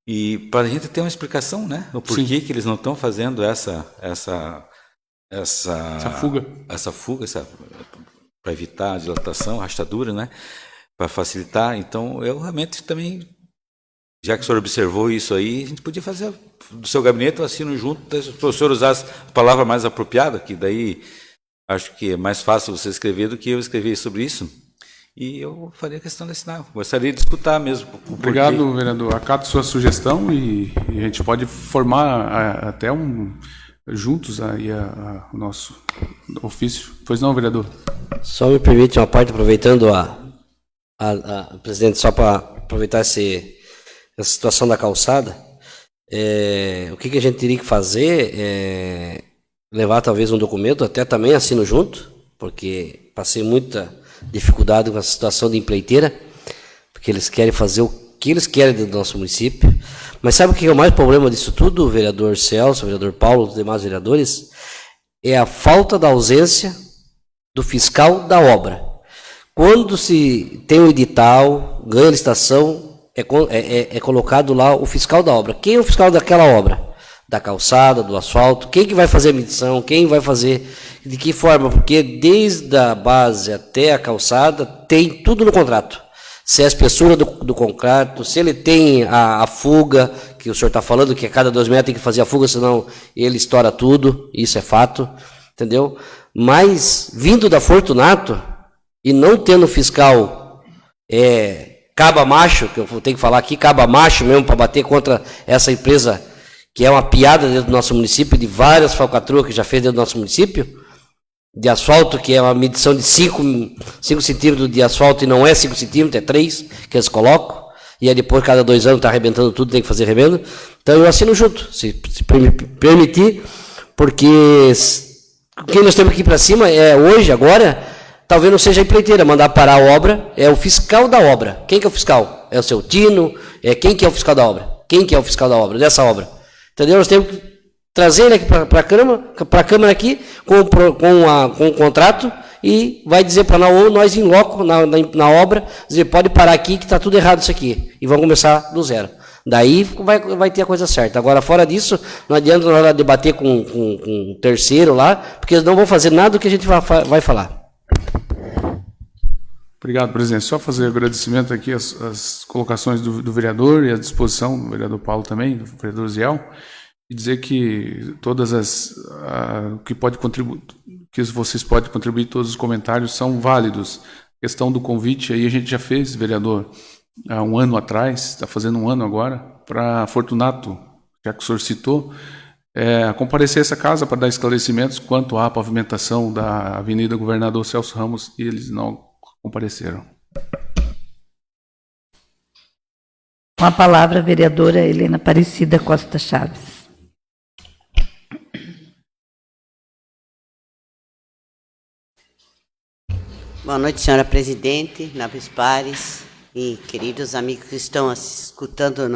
Speaker 2: E para a gente ter uma explicação, né? O porquê que eles não estão fazendo essa fuga, para evitar a dilatação, rachadura, né? Para facilitar. Então, eu realmente também, já que o senhor observou isso aí, a gente podia fazer do seu gabinete, eu assino junto, para o senhor usar a palavra mais apropriada, que daí acho que é mais fácil você escrever do que eu escrever sobre isso. e eu faria questão de assinar. Gostaria de escutar mesmo.
Speaker 4: Obrigado, vereador. Acato sua sugestão e a gente pode formar até juntos aí o nosso ofício. Pois não, vereador?
Speaker 8: Só me permite uma parte, aproveitando presidente, só para aproveitar essa situação da calçada, o que a gente teria que fazer levar talvez um documento, até também assino junto, porque passei muita dificuldade com a situação de empreiteira, porque eles querem fazer o que eles querem dentro do nosso município. Mas sabe o que é o mais problema disso tudo, vereador Celso, vereador Paulo, os demais vereadores? É a falta da ausência do fiscal da obra. Quando se tem um edital, ganha a licitação, é colocado lá o fiscal da obra. Quem é o fiscal daquela obra? Da calçada, do asfalto? Quem que vai fazer a medição? Quem vai fazer? De que forma? Porque desde a base até a calçada tem tudo no contrato. Se é a espessura do concreto, se ele tem a fuga, que o senhor está falando, que a cada 2 metros tem que fazer a fuga, senão ele estoura tudo, isso é fato, entendeu? Mas, vindo da Fortunato, e não tendo fiscal caba macho, que eu tenho que falar aqui, caba macho mesmo, para bater contra essa empresa, que é uma piada dentro do nosso município, de várias falcatruas que já fez dentro do nosso município, de asfalto, que é uma medição de 5 centímetros de asfalto, e não é 5 centímetros, é 3 que eles colocam, e aí depois, cada 2 anos, está arrebentando tudo, tem que fazer remendo. Então eu assino junto, se permitir, porque o que nós temos aqui para cima hoje, agora, talvez não seja a empreiteira, mandar parar a obra, é o fiscal da obra. Quem que é o fiscal? É o seu Tino? Quem que é o fiscal da obra? Quem que é o fiscal da obra, dessa obra? Entendeu? Nós temos que trazer ele aqui para a Câmara aqui, com o contrato, e vai dizer para nós em loco, na obra, dizer, pode parar aqui que está tudo errado isso aqui, e vamos começar do zero. Daí vai ter a coisa certa. Agora, fora disso, não adianta nós debater com um terceiro lá, porque eles não vão fazer nada do que a gente vai falar.
Speaker 4: Obrigado, presidente. Só fazer agradecimento aqui às colocações do vereador e à disposição do vereador Paulo também, do vereador Ziel, e dizer que todas que vocês podem contribuir, todos os comentários são válidos. A questão do convite aí a gente já fez, vereador, há 1 ano atrás, está fazendo 1 ano agora, para Fortunato, já que o senhor citou, comparecer a essa casa para dar esclarecimentos quanto à pavimentação da Avenida Governador Celso Ramos, e eles não compareceram.
Speaker 1: Com a palavra, a vereadora Helena Aparecida Costa Chaves.
Speaker 10: Boa noite, senhora presidente, nobres pares e queridos amigos que estão escutando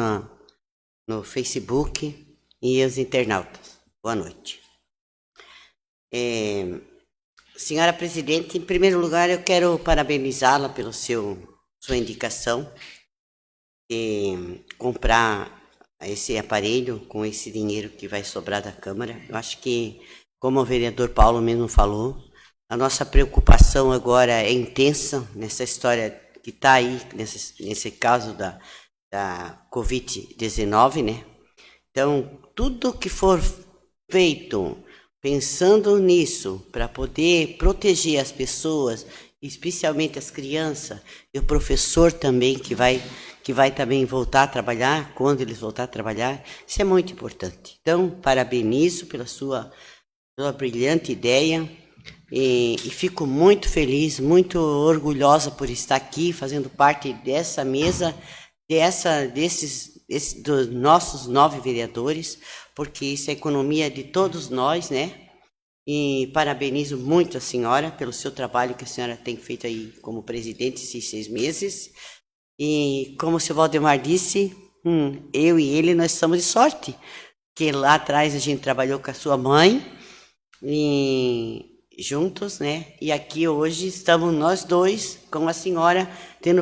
Speaker 10: no Facebook e os internautas. Boa noite. Senhora presidente, em primeiro lugar, eu quero parabenizá-la pela sua indicação de comprar esse aparelho com esse dinheiro que vai sobrar da Câmara. Eu acho que, como o vereador Paulo mesmo falou, a nossa preocupação agora é intensa nessa história que está aí, nesse caso da Covid-19, né? Então, tudo que for feito pensando nisso, para poder proteger as pessoas, especialmente as crianças, e o professor também, que vai também voltar a trabalhar, quando eles voltar a trabalhar, isso é muito importante. Então, parabenizo pela sua brilhante ideia, e fico muito feliz, muito orgulhosa por estar aqui, fazendo parte dessa mesa, dos nossos 9 vereadores, porque isso é economia de todos nós, né? E parabenizo muito a senhora pelo seu trabalho que a senhora tem feito aí como presidente esses 6 meses. E como o senhor Valdemar disse, eu e ele, nós somos de sorte, que lá atrás a gente trabalhou com a sua mãe, juntos, né? E aqui hoje estamos nós dois com a senhora,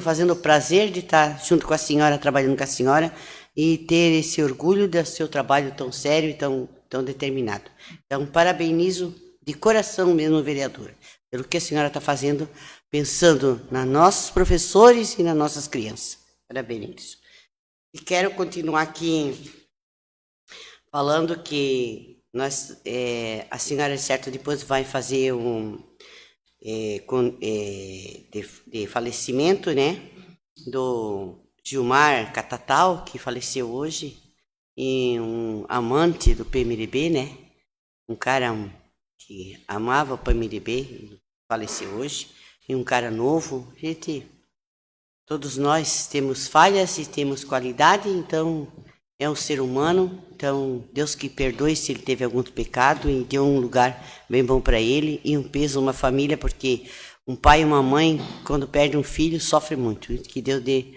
Speaker 10: fazendo o prazer de estar junto com a senhora, trabalhando com a senhora, e ter esse orgulho do seu trabalho tão sério e tão determinado. Então, parabenizo de coração mesmo, vereadora, pelo que a senhora está fazendo, pensando nos nossos professores e nas nossas crianças. Parabenizo. E quero continuar aqui falando que a senhora, certo, depois vai fazer de falecimento, né, do Gilmar Catatal, que faleceu hoje, e um amante do PMDB, né, um cara que amava o PMDB, faleceu hoje, e um cara novo. Gente, todos nós temos falhas e temos qualidade, então é um ser humano, então Deus que perdoe se ele teve algum pecado e deu um lugar bem bom para ele e um peso, uma família, porque um pai e uma mãe, quando perde um filho, sofre muito. Que Deus dê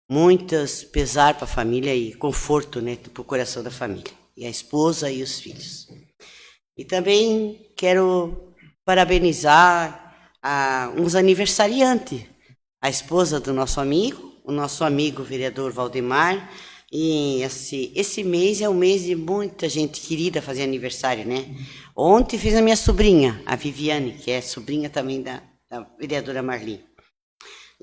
Speaker 10: muitas pesar para a família e conforto, né, para o coração da família, e a esposa e os filhos. E também quero parabenizar uns aniversariantes, a esposa do nosso amigo, o nosso amigo vereador Valdemar. E esse mês é um mês de muita gente querida fazer aniversário, né? Ontem fiz a minha sobrinha, a Viviane, que é sobrinha também da vereadora Marli.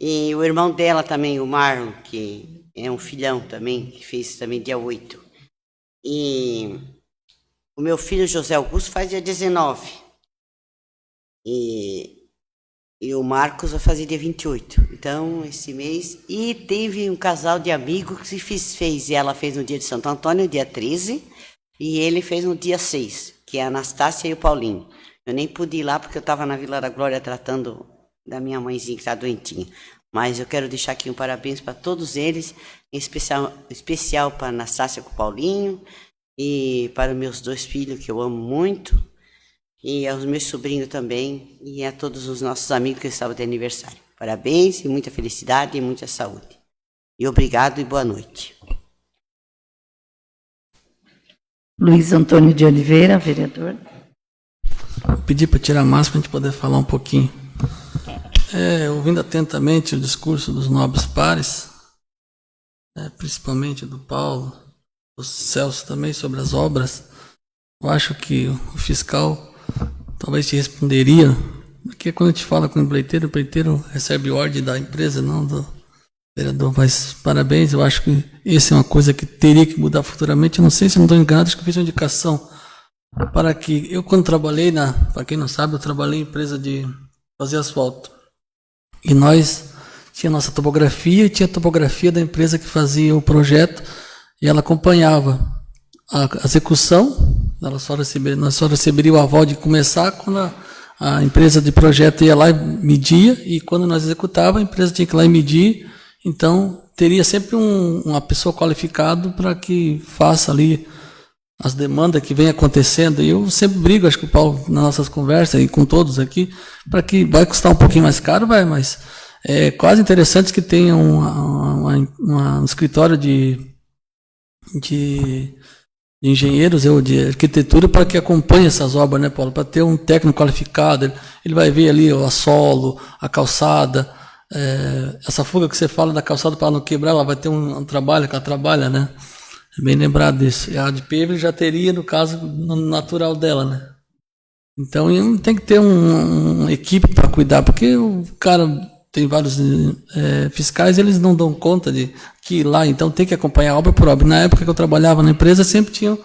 Speaker 10: E o irmão dela também, o Marlon, que é um filhão também, que fez também dia 8. E o meu filho José Augusto faz dia 19. E o Marcos vai fazer dia 28. Então, esse mês. E teve um casal de amigos que fez. Ela fez no dia de Santo Antônio, dia 13, e ele fez no dia 6, que é a Anastácia e o Paulinho. Eu nem pude ir lá porque eu estava na Vila da Glória tratando da minha mãezinha que está doentinha. Mas eu quero deixar aqui um parabéns para todos eles, em especial para a Anastácia com o Paulinho, e para os meus 2 filhos, que eu amo muito, e aos meus sobrinhos também, e a todos os nossos amigos que estavam de aniversário. Parabéns e muita felicidade e muita saúde. E obrigado e boa noite.
Speaker 1: Luiz Antônio de Oliveira, vereador.
Speaker 9: Vou pedir para tirar a máscara para a gente poder falar um pouquinho. Ouvindo atentamente o discurso dos nobres pares, principalmente do Paulo, do Celso também, sobre as obras, eu acho que o fiscal talvez te responderia, porque quando a gente fala com o pleiteiro recebe ordem da empresa, não do vereador. Mas parabéns, eu acho que isso é uma coisa que teria que mudar futuramente. Eu não sei se não estou enganado, acho que eu fiz uma indicação para que eu, quando trabalhei para quem não sabe, eu trabalhei em empresa de fazer asfalto. E nós tinha nossa topografia e tinha a topografia da empresa que fazia o projeto, e ela acompanhava a execução. Nós só receberíamos o aval de começar quando a empresa de projeto ia lá e media, e quando nós executava, a empresa tinha que ir lá e medir. Então, teria sempre uma pessoa qualificada para que faça ali as demandas que vem acontecendo. E eu sempre brigo, acho que o Paulo, nas nossas conversas, e com todos aqui, para que vai custar um pouquinho mais caro, mas é quase interessante que tenha um escritório de engenheiros ou de arquitetura para que acompanhe essas obras, né, Paulo? Para ter um técnico qualificado, ele vai ver ali o assolo, a calçada, essa fuga que você fala da calçada para não quebrar, ela vai ter um trabalho que ela trabalha, né? É bem lembrado disso. E a de paving já teria, no caso, natural dela, né? Então tem que ter uma equipe para cuidar, porque o cara tem vários fiscais, eles não dão conta de que ir lá, então tem que acompanhar obra por obra. Na época que eu trabalhava na empresa, sempre tinha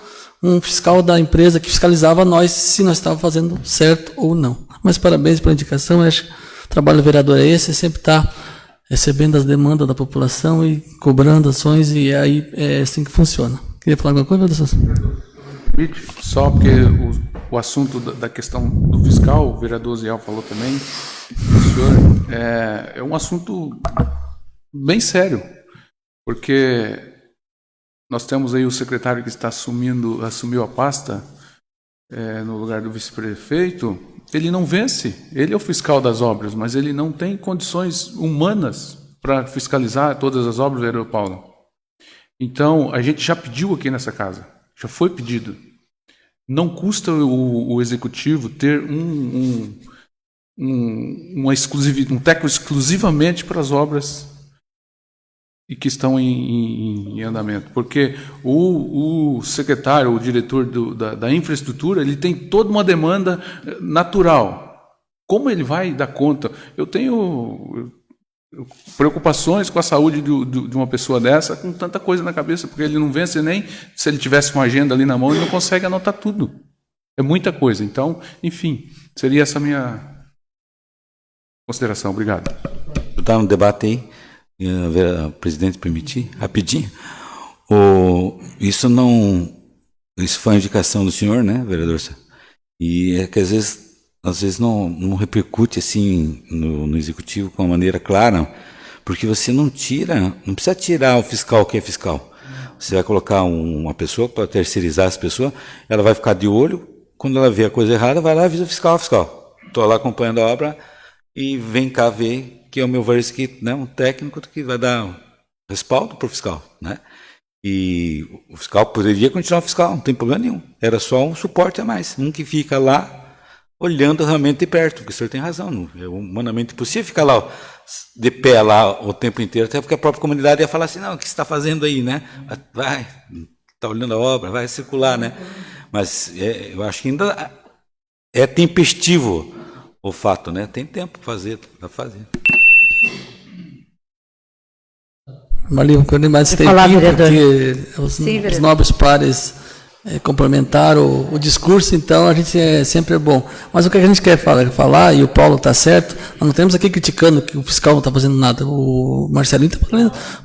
Speaker 9: um fiscal da empresa que fiscalizava nós se nós estávamos fazendo certo ou não. Mas parabéns pela indicação, eu acho que o trabalho do vereador é esse, sempre está recebendo as demandas da população e cobrando ações, e aí é assim que funciona. Queria falar alguma coisa, vereador?
Speaker 4: Só porque o assunto da questão do fiscal, o vereador Ziel falou também, o senhor, é um assunto bem sério, porque nós temos aí o secretário que está assumiu a pasta no lugar do vice-prefeito. Ele não vence, ele é o fiscal das obras, mas ele não tem condições humanas para fiscalizar todas as obras, vereador Paulo. Então, a gente já pediu aqui nessa casa, já foi pedido. Não custa o executivo ter um técnico exclusivamente para as obras e que estão em andamento, porque o secretário, o diretor da infraestrutura, ele tem toda uma demanda natural. Como ele vai dar conta? Eu tenho preocupações com a saúde de uma pessoa dessa, com tanta coisa na cabeça, porque ele não vence nem se ele tivesse uma agenda ali na mão, ele não consegue anotar tudo. É muita coisa. Então, enfim, seria essa minha Consideração, obrigado.
Speaker 2: Está no debate aí, presidente, permitir, rapidinho. Isso foi uma indicação do senhor, né, vereador? E é que às vezes não repercute assim no executivo com uma maneira clara, porque você não precisa tirar o fiscal que é fiscal. Você vai colocar uma pessoa para terceirizar essa pessoa, ela vai ficar de olho, quando ela vê a coisa errada, vai lá e avisa o fiscal. Estou lá acompanhando a obra e vem cá ver que, ao meu ver, isso aqui, né, um técnico que vai dar respaldo para o fiscal, né? E o fiscal poderia continuar fiscal, não tem problema nenhum. Era só um suporte a mais, um que fica lá olhando realmente de perto, porque o senhor tem razão, é humanamente impossível ficar lá de pé lá o tempo inteiro, até porque a própria comunidade ia falar assim, não, o que você está fazendo aí, né? Vai, está olhando a obra, vai circular, né? Mas eu acho que ainda é tempestivo o fato, né? Tem tempo para fazer.
Speaker 9: Maria, um pouco mais tempinho, porque os nobres pares complementaram o discurso, então a gente sempre é bom. Mas o que a gente quer falar, e o Paulo está certo, nós não estamos aqui criticando que o fiscal não está fazendo nada. O Marcelinho está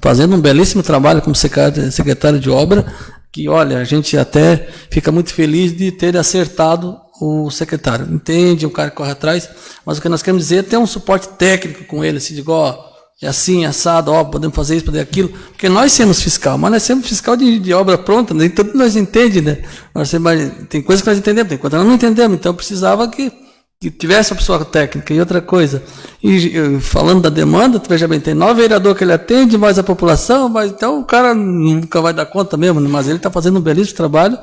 Speaker 9: fazendo um belíssimo trabalho como secretário de obra, que, olha, a gente até fica muito feliz de ter acertado o secretário. Entende, o cara que corre atrás, mas o que nós queremos dizer é ter um suporte técnico com ele, assim, digo, é assim, assado, podemos fazer isso, fazer aquilo, porque nós somos fiscal, mas nós somos fiscal de obra pronta, nem tudo nós entendemos, né? Tem coisas que nós entendemos, tem coisas que nós não entendemos, então precisava que tivesse uma pessoa técnica. E outra coisa, falando da demanda, veja bem, tem 9 vereadores que ele atende, mais a população, mas então o cara nunca vai dar conta mesmo, né? Mas ele está fazendo um belíssimo trabalho,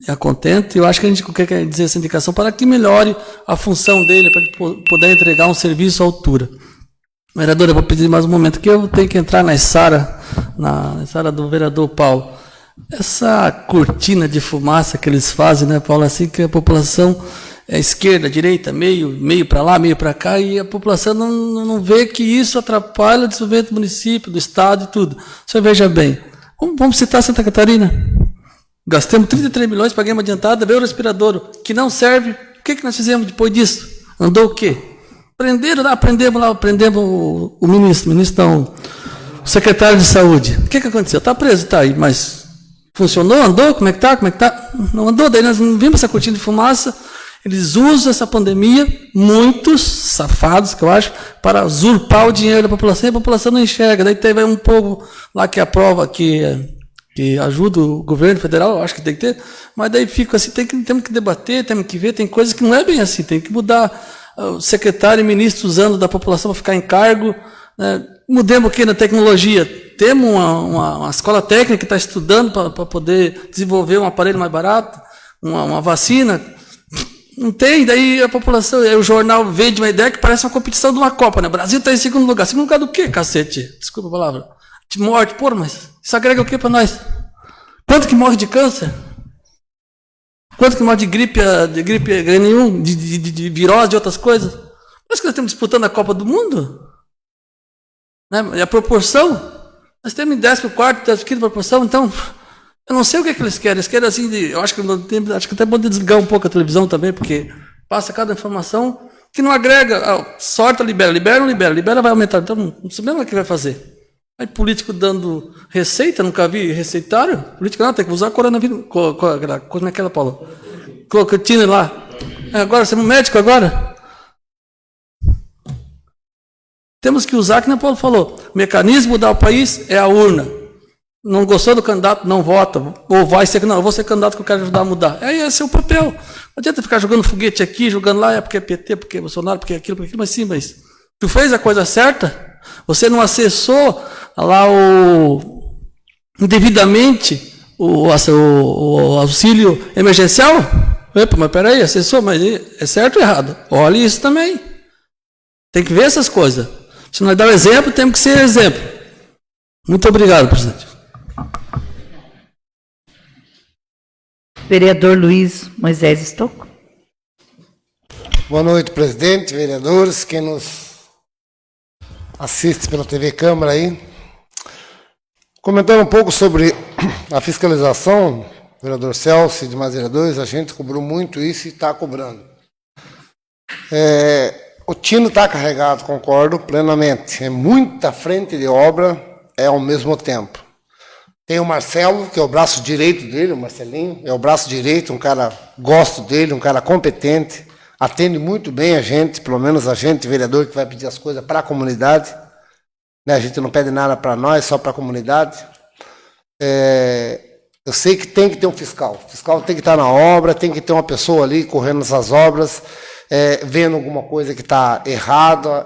Speaker 9: é contente, e eu acho que a gente quer dizer essa indicação para que melhore a função dele, para ele poder entregar um serviço à altura. Vereador, eu vou pedir mais um momento que eu tenho que entrar na Sara do vereador Paulo. Essa cortina de fumaça que eles fazem, né, Paulo, assim que a população é esquerda, direita, meio para lá, meio para cá, e a população não vê que isso atrapalha o desenvolvimento do município, do estado e tudo. Você veja bem, vamos citar Santa Catarina. Gastamos 33 milhões, paguemos adiantada, veio o respirador, que não serve. O que nós fizemos depois disso? Andou o quê? Prendemos o ministro, o secretário de saúde. O que aconteceu? Está preso, está aí, mas funcionou? Andou? Como é que tá? Não andou, daí nós não vimos essa cortina de fumaça. Eles usam essa pandemia, muitos safados, que eu acho, para usurpar o dinheiro da população, e a população não enxerga. Daí teve um povo lá que aprova, que ajuda o governo federal, eu acho que tem que ter, mas daí fica assim, temos que debater, temos que ver, tem coisas que não é bem assim, tem que mudar. O secretário e ministro usando da população para ficar em cargo, né? Mudemos aqui na tecnologia, temos uma escola técnica que está estudando para poder desenvolver um aparelho mais barato, uma vacina, não tem, daí a população, o jornal vende uma ideia que parece uma competição de uma Copa, né? O Brasil está em segundo lugar do quê, cacete? Desculpa a palavra. De morte, mas isso agrega o quê para nós? Quanto que morre de câncer? Quanto que morre de gripe nenhum, de virose, de outras coisas? Parece que nós estamos disputando a Copa do Mundo. Né? E a proporção, nós temos em 14º, 15º proporção, então, eu não sei o que eles querem. Eles querem assim, eu acho que até é bom desligar um pouco a televisão também, porque passa cada informação que não agrega. Sorte, libera, vai aumentar. Então, não sabemos o que vai fazer. Aí político dando receita, nunca vi receitário. Político não, tem que usar coronavírus. Como é aquela, Paulo? Clocatina lá. Agora, você é um médico agora? Temos que usar, que nem o Paulo falou, o mecanismo de mudar o país é a urna. Não gostou do candidato, não vota. Ou vai ser, não, eu vou ser candidato que eu quero ajudar a mudar. Aí esse é o papel. Não adianta ficar jogando foguete aqui, jogando lá, porque é PT, porque é Bolsonaro, porque é aquilo, mas sim, mas tu fez a coisa certa? Você não acessou lá indevidamente o auxílio emergencial? Epa, mas peraí, acessou, mas é certo ou errado? Olha isso também. Tem que ver essas coisas. Se nós dar um exemplo, temos que ser exemplo. Muito obrigado, presidente.
Speaker 1: Vereador Luiz Moisés Estocco.
Speaker 7: Boa noite, presidente, vereadores, quem nos assiste pela TV Câmara aí. Comentando um pouco sobre a fiscalização, vereador Celso e demais vereadores, a gente cobrou muito isso e está cobrando. O tino está carregado, concordo plenamente. É muita frente de obra ao mesmo tempo. Tem o Marcelo, que é o braço direito dele, o Marcelinho, é o braço direito, um cara, gosto dele, um cara competente, atende muito bem a gente, pelo menos a gente, vereador, que vai pedir as coisas para a comunidade. Né? A gente não pede nada para nós, só para a comunidade. Eu sei que tem que ter um fiscal. O fiscal tem que estar na obra, tem que ter uma pessoa ali correndo nessas obras, vendo alguma coisa que está errada,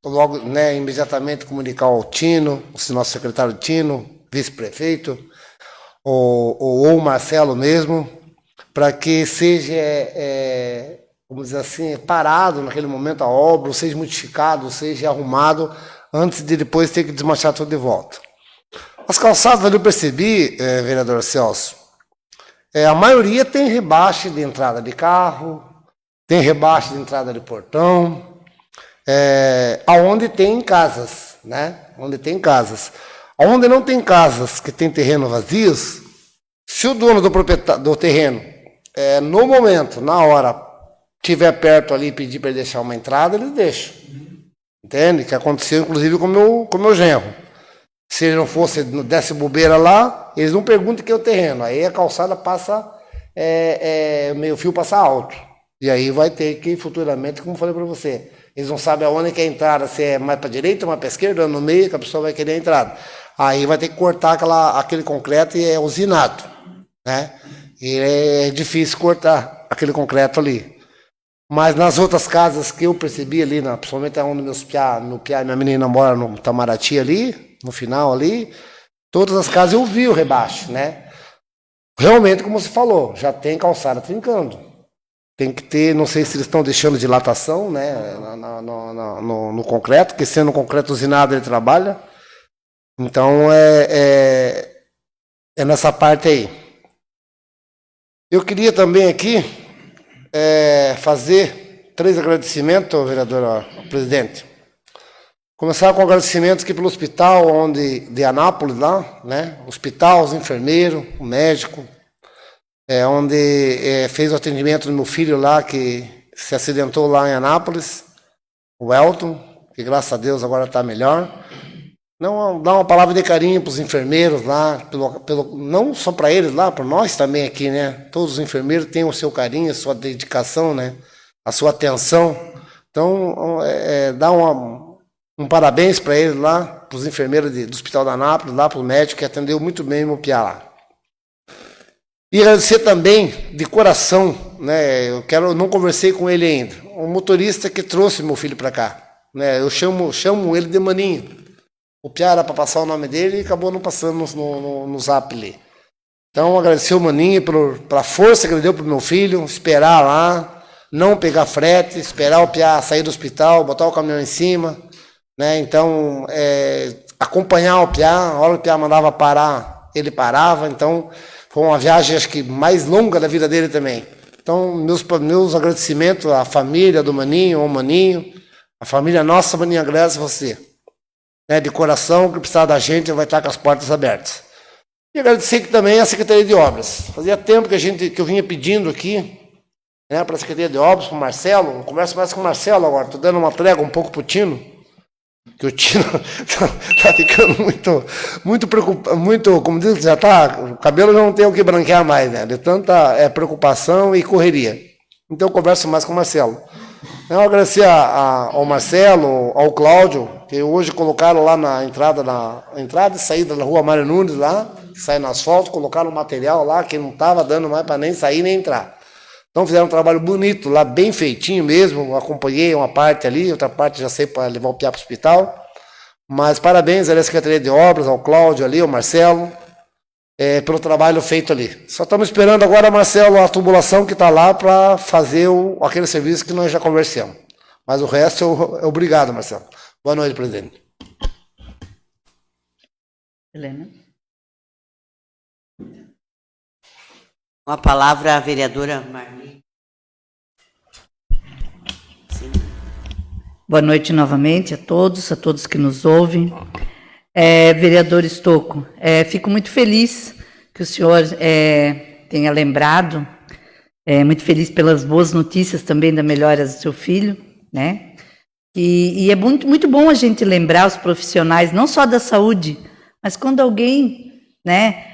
Speaker 7: logo, né, imediatamente comunicar ao Tino, o nosso secretário Tino, vice-prefeito, ou o Marcelo mesmo, para que seja, vamos dizer assim, parado naquele momento a obra, ou seja modificado, ou seja arrumado, antes de depois ter que desmanchar tudo de volta. As calçadas ali eu percebi, vereador Celso, a maioria tem rebaixo de entrada de carro, tem rebaixo de entrada de portão, aonde tem casas, né? Onde tem casas. Onde não tem casas, que tem terreno vazios, se o dono do terreno, no momento, na hora, estiver perto ali e pedir para ele deixar uma entrada, ele deixa. Entende? Que aconteceu, inclusive, com o meu genro. Se ele não fosse, desse bobeira lá, eles não perguntam que é o terreno. Aí a calçada passa, meio fio passa alto. E aí vai ter que, futuramente, como eu falei para você, eles não sabem aonde que é a entrada, se é mais para a direita ou mais para a esquerda, no meio, que a pessoa vai querer a entrada. Aí vai ter que cortar aquele concreto e é usinado, né? E é difícil cortar aquele concreto ali. Mas nas outras casas que eu percebi ali, principalmente onde meu piá e minha menina mora no Itamaraty ali, no final ali, todas as casas eu vi o rebaixo, né? Realmente, como você falou, já tem calçada trincando. Tem que ter, não sei se eles estão deixando dilatação, né, no concreto, porque sendo concreto usinado ele trabalha. Então, é nessa parte aí. Eu queria também aqui fazer 3 agradecimentos, vereador presidente. Começar com agradecimentos aqui pelo hospital de Anápolis, lá, né? Hospital, os enfermeiros, o médico, onde fez o atendimento do meu filho lá, que se acidentou lá em Anápolis, o Elton, que graças a Deus agora está melhor. Não, dá uma palavra de carinho para os enfermeiros lá, não só para eles lá, para nós também aqui, né? Todos os enfermeiros têm o seu carinho, a sua dedicação, né? A sua atenção. Então, dá um parabéns para eles lá, para os enfermeiros do Hospital da Anápolis, lá para o médico que atendeu muito bem o meu piá lá. E agradecer também, de coração, né? Eu não conversei com ele ainda, o motorista que trouxe meu filho para cá, né? Eu chamo ele de Maninho. O piá era para passar o nome dele e acabou não passando no zap ali. Então, agradecer o Maninho pela força que ele deu para o meu filho, esperar lá, não pegar frete, esperar o piá sair do hospital, botar o caminhão em cima, né? Então, acompanhar o piá, a hora que o piá mandava parar, ele parava. Então, foi uma viagem, acho que mais longa da vida dele também. Então, meus agradecimentos à família do Maninho, ao Maninho, a família nossa, Maninho, agradece você. Né, de coração, que precisar da gente, vai estar com as portas abertas. E agradecer também a Secretaria de Obras. Fazia tempo que eu vinha pedindo aqui, né, para a Secretaria de Obras, para o Marcelo. Eu converso mais com o Marcelo agora, estou dando uma trégua um pouco para o Tino, que o Tino está ficando muito preocupado, como diz, já está, o cabelo já não tem o que branquear mais, né, de tanta preocupação e correria. Então eu converso mais com o Marcelo. Eu agradecer ao Marcelo, ao Cláudio, que hoje colocaram lá na entrada e saída da rua Mário Nunes, lá, que sai no asfalto, colocaram um material lá que não estava dando mais para nem sair nem entrar. Então fizeram um trabalho bonito lá, bem feitinho mesmo, acompanhei uma parte ali, outra parte já sei para levar o piá para o hospital. Mas parabéns ali à Secretaria de Obras, ao Cláudio ali, ao Marcelo, pelo trabalho feito ali. Só estamos esperando agora, Marcelo, a tubulação que está lá para fazer aquele serviço que nós já conversamos. Mas o resto, obrigado, Marcelo. Boa noite, presidente.
Speaker 1: Helena.
Speaker 10: Com a palavra a vereadora Marli. Sim.
Speaker 1: Boa noite novamente a todos que nos ouvem. Vereador Estocco, fico muito feliz que o senhor tenha lembrado muito feliz pelas boas notícias também da melhora do seu filho, né? E é muito bom a gente lembrar os profissionais, não só da saúde, mas quando alguém, né,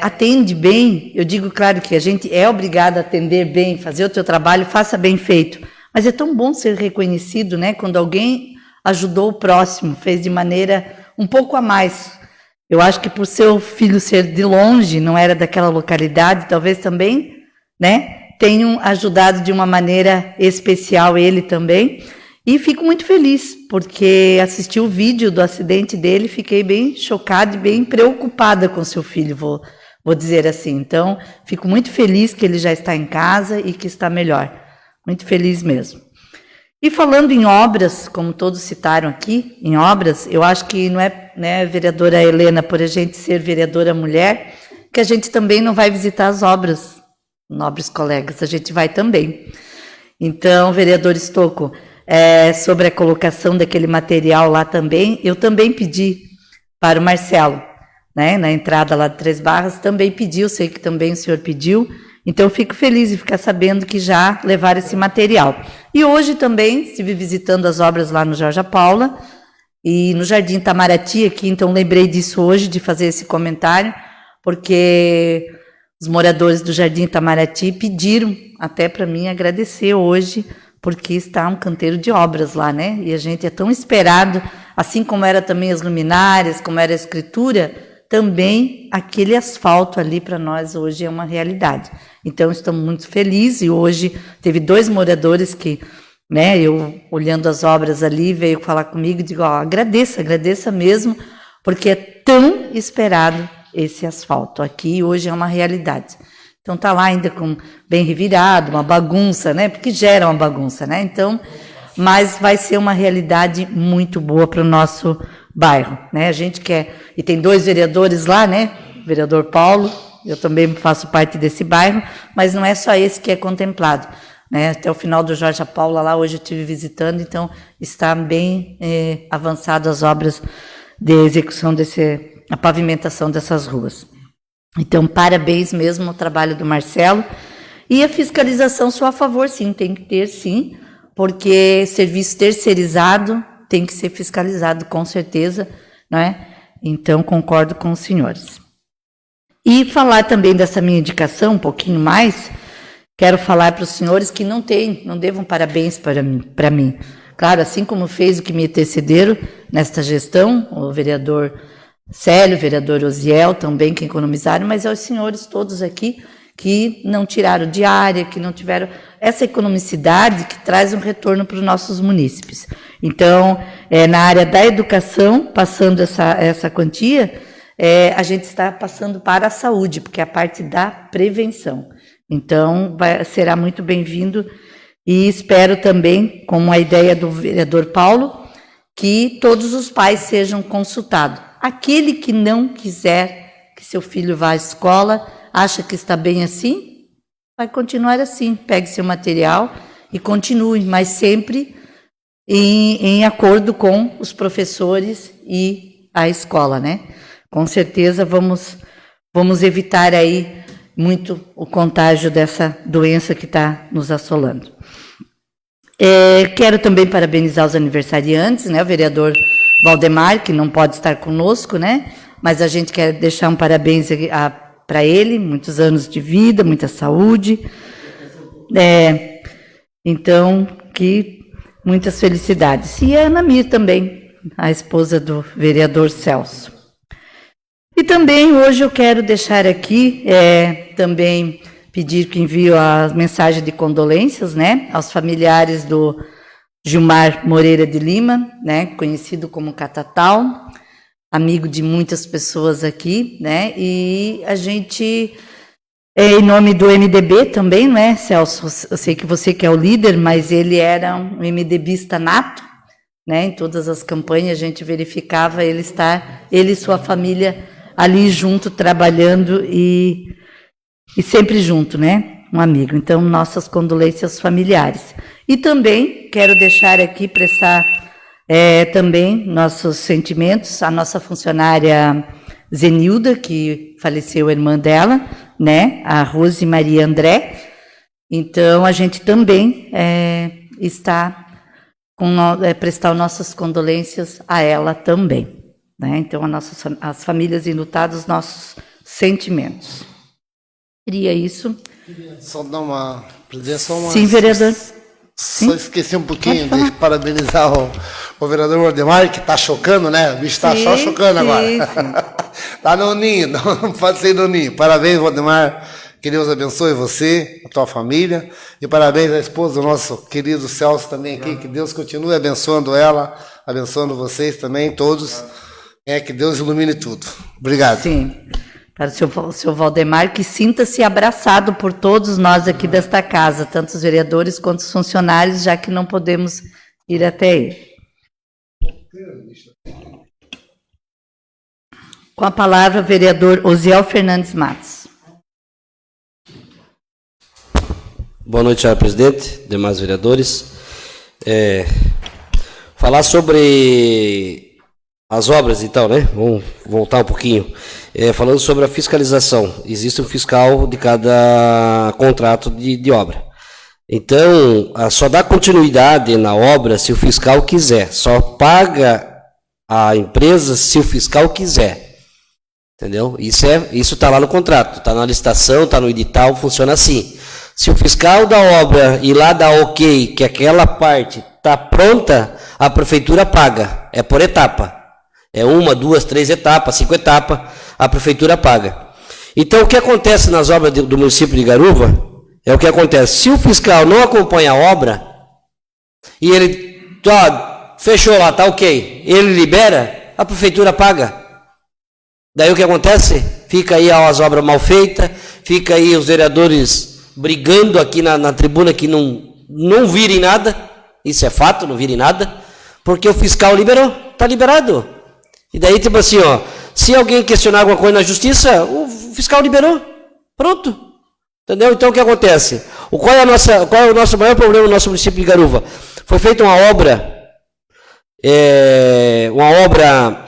Speaker 1: atende bem, eu digo, claro, que a gente é obrigado a atender bem, fazer o teu trabalho, faça bem feito, mas é tão bom ser reconhecido, né, quando alguém ajudou o próximo, fez de maneira um pouco a mais. Eu acho que por seu filho ser de longe, não era daquela localidade, talvez também, né, tenham ajudado de uma maneira especial ele também. E fico muito feliz, porque assisti o vídeo do acidente dele, fiquei bem chocada e bem preocupada com seu filho, vou dizer assim. Então, fico muito feliz que ele já está em casa e que está melhor. Muito feliz mesmo. E falando em obras, como todos citaram aqui, em obras, eu acho que não é, né, vereadora Helena, por a gente ser vereadora mulher, que a gente também não vai visitar as obras, nobres colegas, a gente vai também. Então, vereador Estocco, sobre a colocação daquele material lá também, eu também pedi para o Marcelo, né, na entrada lá de Três Barras, também pedi, eu sei que também o senhor pediu, então eu fico feliz de ficar sabendo que já levaram esse material. E hoje também estive visitando as obras lá no Jorge Paula e no Jardim Itamaraty aqui, então lembrei disso hoje, de fazer esse comentário, porque os moradores do Jardim Itamaraty pediram até para mim agradecer hoje, porque está um canteiro de obras lá, né? E a gente é tão esperado, assim como era também as luminárias, como era a escritura, também aquele asfalto ali para nós hoje é uma realidade. Então, estamos muito felizes e hoje teve 2 moradores que, né, eu olhando as obras ali, veio falar comigo e digo, ó, agradeça mesmo, porque é tão esperado esse asfalto aqui, hoje é uma realidade. Então está lá ainda com bem revirado, uma bagunça, né? Porque gera uma bagunça, né? Então, mas vai ser uma realidade muito boa para o nosso bairro, né? A gente quer, e tem 2 vereadores lá, né? O vereador Paulo, eu também faço parte desse bairro, mas não é só esse que é contemplado, né? Até o final do Jorge Paula lá, hoje eu estive visitando, então está bem avançado as obras de execução a pavimentação dessas ruas. Então, parabéns mesmo ao trabalho do Marcelo. E a fiscalização sou a favor, sim, tem que ter, sim, porque serviço terceirizado tem que ser fiscalizado, com certeza, não é? Então, concordo com os senhores. E falar também dessa minha indicação, um pouquinho mais, quero falar para os senhores que não devam parabéns para mim. Claro, assim como fez o que me antecederam nesta gestão, o vereador Célio, o vereador Osiel, também que economizaram, mas aos senhores todos aqui que não tiraram diária, que não tiveram essa economicidade que traz um retorno para os nossos munícipes. Então, na área da educação, passando essa quantia, a gente está passando para a saúde, porque é a parte da prevenção. Então, será muito bem-vindo e espero também, como a ideia do vereador Paulo, que todos os pais sejam consultados. Aquele que não quiser que seu filho vá à escola, acha que está bem assim, vai continuar assim. Pegue seu material e continue, mas sempre em acordo com os professores e a escola, né? Com certeza vamos evitar aí muito o contágio dessa doença que está nos assolando. Quero também parabenizar os aniversariantes, né? O vereador Valdemar, que não pode estar conosco, né? Mas a gente quer deixar um parabéns para ele, muitos anos de vida, muita saúde. Então, muitas felicidades. E a Ana Mir também, a esposa do vereador Celso. E também hoje eu quero deixar aqui, também pedir que envie a mensagem de condolências, né, aos familiares do Gilmar Moreira de Lima, né, conhecido como Catatal, amigo de muitas pessoas aqui, né, e a gente, em nome do MDB também, não é, Celso? Eu sei que você que é o líder, mas ele era um MDBista nato, né, em todas as campanhas a gente verificava ele e sua família ali junto, trabalhando e sempre junto, né, um amigo. Então, nossas condolências familiares. E também quero deixar aqui, prestar também nossos sentimentos à nossa funcionária Zenilda, que faleceu a irmã dela, né, a Rose Maria André, Então, a gente também está prestar nossas condolências a ela também, né? Então, as famílias enlutadas, nossos sentimentos. Seria isso.
Speaker 7: Só dar uma...
Speaker 1: Sim, vereador.
Speaker 7: Só esqueci um pouquinho de parabenizar o vereador Waldemar, que está chocando, né? O bicho está só chocando agora. Está no ninho, não pode ser no ninho. Parabéns, Waldemar. Que Deus abençoe você, a tua família. E parabéns à esposa do nosso querido Celso também aqui. Que Deus continue abençoando ela, abençoando vocês também, todos. Que Deus ilumine tudo. Obrigado.
Speaker 1: Sim. Para o senhor Waldemar, que sinta-se abraçado por todos nós aqui desta casa, tanto os vereadores quanto os funcionários, já que não podemos ir até ele. Com a palavra, o vereador Osiel Fernandes Matos.
Speaker 8: Boa noite, senhor presidente, demais vereadores. Falar sobre as obras e tal, né? Vamos voltar um pouquinho. Falando sobre a fiscalização, existe um fiscal de cada contrato de obra. Então, só dá continuidade na obra se o fiscal quiser. Só paga a empresa se o fiscal quiser. Entendeu? Isso está lá no contrato, está na licitação, está no edital, funciona assim. Se o fiscal da obra ir lá dar ok, que aquela parte está pronta, a prefeitura paga. É por etapa. É 1, 2, 3 etapas, 5 etapas, a prefeitura paga. Então, o que acontece nas obras do município de Garuva é o que acontece. Se o fiscal não acompanha a obra, e ele fechou lá, tá ok, ele libera, a prefeitura paga. Daí o que acontece? Fica aí as obras mal feitas, fica aí os vereadores brigando aqui na tribuna que não virem nada, isso é fato, não virem nada, porque o fiscal liberou, está liberado. E daí, tipo assim, se alguém questionar alguma coisa na justiça, o fiscal liberou, pronto. Entendeu? Então, o que acontece? Qual é o nosso maior problema no nosso município de Garuva? Foi feita uma obra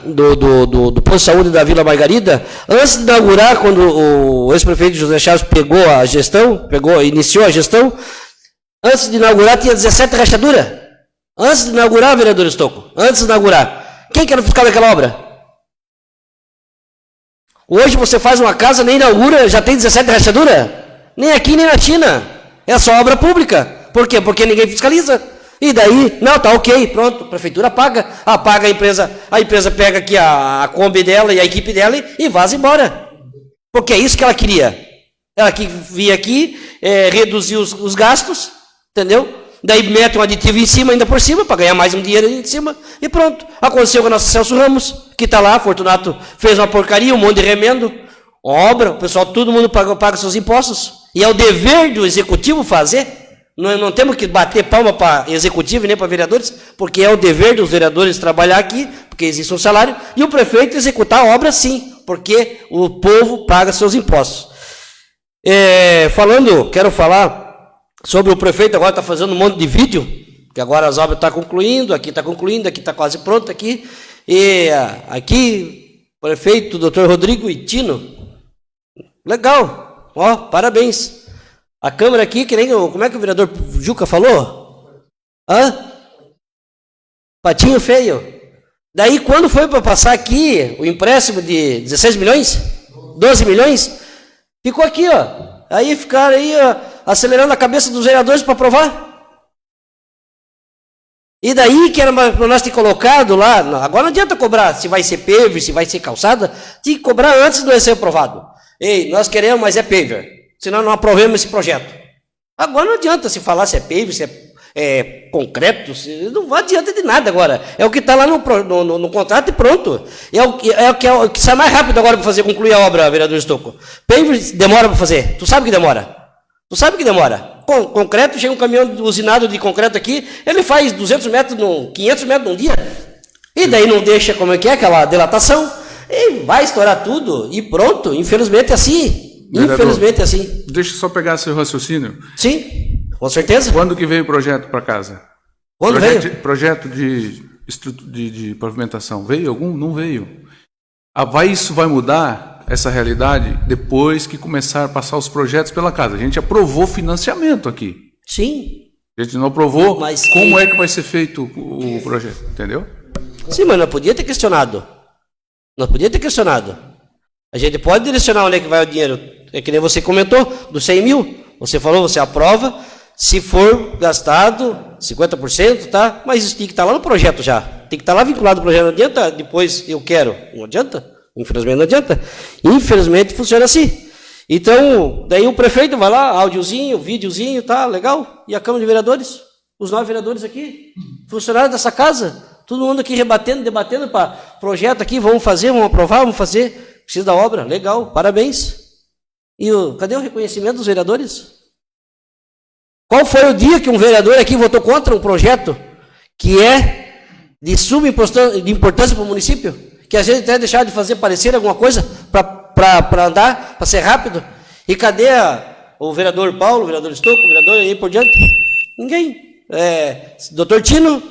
Speaker 8: do posto de saúde da Vila Margarida, antes de inaugurar, quando o ex-prefeito José Chaves iniciou a gestão, antes de inaugurar tinha 17 rachaduras. Antes de inaugurar, vereador Estocco, antes de inaugurar. Quem que era o fiscal daquela obra? Hoje você faz uma casa, nem inaugura, já tem 17 rachaduras? Nem aqui, nem na China. É só obra pública. Por quê? Porque ninguém fiscaliza. E daí, não, tá ok, pronto, a prefeitura paga. Paga a empresa pega aqui a Kombi dela e a equipe dela e vaza embora. Porque é isso que ela queria. Ela que vinha aqui, reduzir os gastos, entendeu? Daí mete um aditivo em cima, ainda por cima, para ganhar mais um dinheiro em cima, e pronto. Aconteceu com o nosso Celso Ramos, que está lá, Fortunato fez uma porcaria, um monte de remendo, obra, o pessoal, todo mundo paga seus impostos. E é o dever do executivo fazer. Não temos que bater palma para executivo nem para vereadores, porque é o dever dos vereadores trabalhar aqui, porque existe um salário, e o prefeito executar a obra sim, porque o povo paga seus impostos. Quero falar sobre o prefeito, agora está fazendo um monte de vídeo, que agora as obras estão concluindo, aqui está quase pronto aqui, e aqui, prefeito, doutor Rodrigo Itino, legal, parabéns. A câmera aqui, que nem, como é que o vereador Juca falou? Patinho feio. Daí, quando foi para passar aqui o empréstimo de 16 milhões, 12 milhões, ficou aqui, Aí ficaram aí, acelerando a cabeça dos vereadores para aprovar. E daí, que era para nós ter colocado lá, agora não adianta cobrar se vai ser paver, se vai ser calçada, tinha que cobrar antes de ser aprovado. Ei, nós queremos, mas é paver. Senão não aprovemos esse projeto. Agora não adianta se falar se é paver, se é concreto, não adianta de nada agora. É o que está lá no contrato e pronto. É o que sai mais rápido agora para concluir a obra, vereador Estocco. Paver demora para fazer. Tu sabe que demora. Concreto, chega um caminhão usinado de concreto aqui, ele faz 200 metros, 500 metros num dia. E daí não deixa, como é que é, aquela dilatação. E vai estourar tudo e pronto. Infelizmente é assim.
Speaker 4: Vereador,
Speaker 8: infelizmente é assim.
Speaker 4: Deixa eu só pegar seu raciocínio.
Speaker 8: Sim, com certeza.
Speaker 4: Quando que veio o projeto para casa?
Speaker 8: Quando veio?
Speaker 4: Projeto de pavimentação. Veio algum? Não veio. Isso vai mudar mudar essa realidade depois que começar a passar os projetos pela casa. A gente aprovou financiamento aqui.
Speaker 8: Sim.
Speaker 4: A gente não aprovou
Speaker 8: Mas
Speaker 4: como é que vai ser feito o projeto, entendeu?
Speaker 8: Sim, mas nós podia ter questionado. Nós podia ter questionado. A gente pode direcionar onde é que vai o dinheiro. É que nem você comentou, dos 100 mil. Você falou, você aprova. Se for gastado 50%, tá? Mas isso tem que estar lá no projeto já. Tem que estar lá vinculado ao projeto. Não adianta, depois eu quero. Não adianta. Infelizmente não adianta. Infelizmente funciona assim. Então, daí o prefeito vai lá, áudiozinho, videozinho, tá, legal. E a Câmara de Vereadores, os 9 vereadores aqui, funcionários dessa casa, todo mundo aqui rebatendo, debatendo para projeto aqui, vamos fazer, vamos aprovar, vamos fazer. Precisa da obra, legal, parabéns. E cadê o reconhecimento dos vereadores? Qual foi o dia que um vereador aqui votou contra um projeto que é de suma importância para o município? Que a gente até deixar de fazer parecer alguma coisa para andar, para ser rápido? E cadê o vereador Paulo, o vereador Estouco, o vereador aí por diante? Ninguém. Doutor Tino,